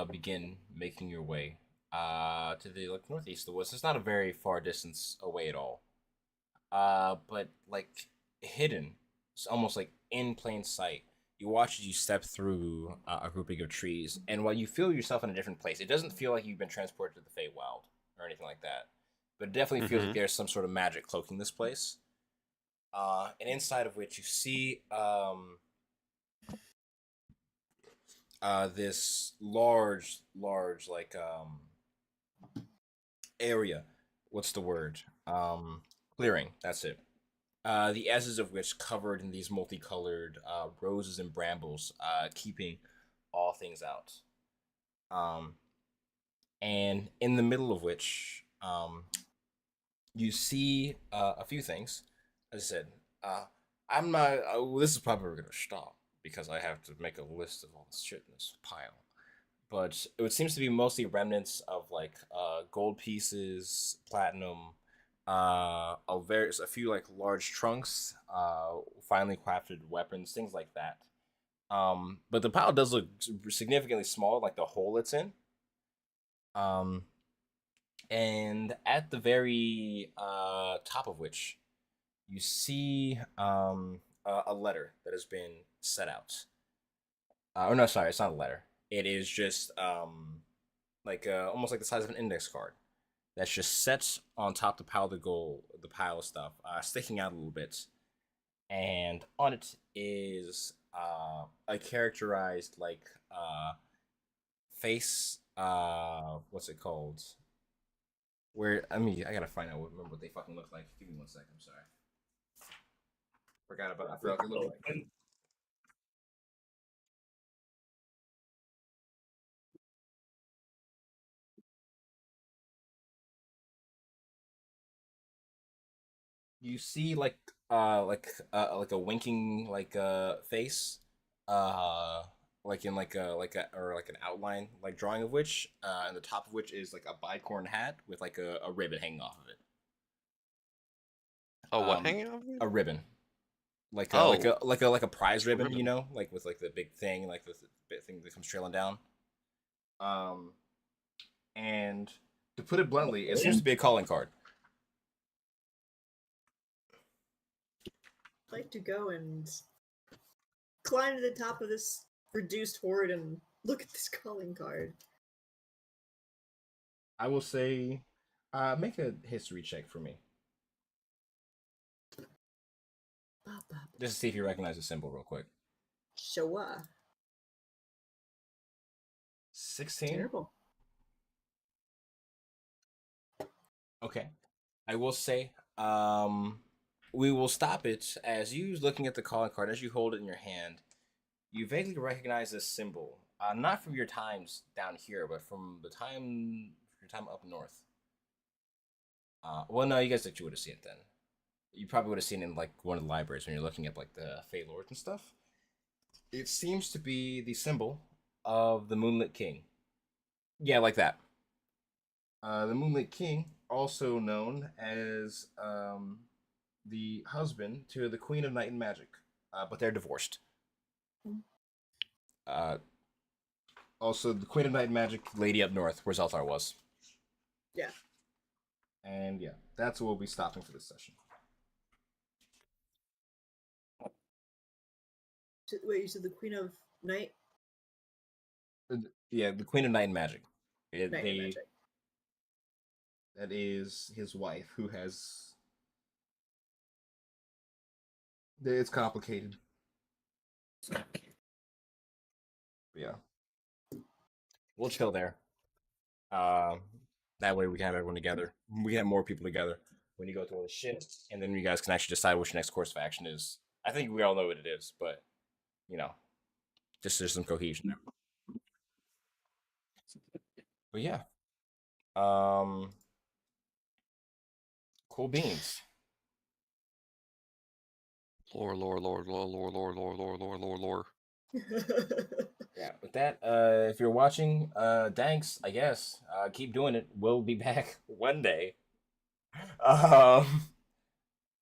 begin making your way to the like northeast of the woods, it's not a very far distance away at all. But like hidden, it's almost like in plain sight. You watch as you step through a grouping of trees, and while you feel yourself in a different place, it doesn't feel like you've been transported to the Feywild or anything like that. But it definitely feels like there's some sort of magic cloaking this place. And inside of which you see this large like area. What's the word? Clearing. That's it. The edges of which covered in these multicolored roses and brambles, keeping all things out. Um, and in the middle of which you see a few things. As I said, I'm not. This is probably where we're gonna stop because I have to make a list of all this shit in this pile. But it seems to be mostly remnants of like gold pieces, platinum, a few like large trunks, finely crafted weapons, things like that. But the pile does look significantly small, like the hole it's in. Um, and at the very top of which you see a letter that has been set out. Oh no, sorry, it's not a letter. It is just like almost like the size of an index card that's just set on top the pile of the gold, the pile of stuff, sticking out a little bit, and on it is a characterized like face. What's it called? Where I mean, I gotta find out. Remember what they fucking look like. Give me 1 second. I'm sorry. I forgot what they look like. You see like a winking like face, like in like a or like an outline like drawing of which, and the top of which is like a bicorn hat with like a ribbon hanging off of it. Oh, what hanging off? A ribbon, like Oh, like a prize a ribbon, you ribbon. know, like with like the big thing, like the big thing that comes trailing down. Um, and to put it bluntly, it seems to be a calling card. I'd like to go and climb to the top of this reduced horde and look at this calling card. I will say, make a history check for me, Bop, bop. just to see if you recognize the symbol real quick. Showa. 16. Terrible. Okay. I will say, we will stop it as you looking at the calling card as you hold it in your hand. You vaguely recognize this symbol, not from your times down here, but from your time up north. Well, no, you guys actually would have seen it then. You probably would have seen it in like one of the libraries when you're looking at like the Fey Lords and stuff. It seems to be the symbol of the Moonlit King. Yeah, like that. The Moonlit King, also known as the husband to the Queen of Night and Magic, but they're divorced. Uh, Also, the Queen of Night and Magic, lady up north, where Zelthar was. Yeah. And yeah, that's where we'll be stopping for this session. Wait, you said the Queen of Night? Yeah, the Queen of Night and Magic. Night and Magic. That is his wife, who has. It's complicated. Yeah. We'll chill there. That way we can have everyone together. We can have more people together when you go through all the shit, and then you guys can actually decide what your next course of action is. I think we all know what it is, but you know, just there's some cohesion there. But yeah, um, cool beans. Lore, lore, lore, lore, lore, lore, lore, lore, lore, lore, lore. Yeah, with that, if you're watching, thanks, I guess. Keep doing it. We'll be back one day. Um,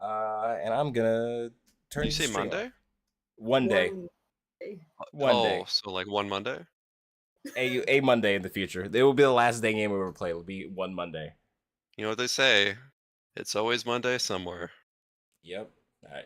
and I'm gonna turn You the say stream off. Monday? One day. One day. One day. Oh, so like one Monday? A Monday in the future. It will be the last day game we ever play. It'll be one Monday. You know what they say? It's always Monday somewhere. Yep. All right.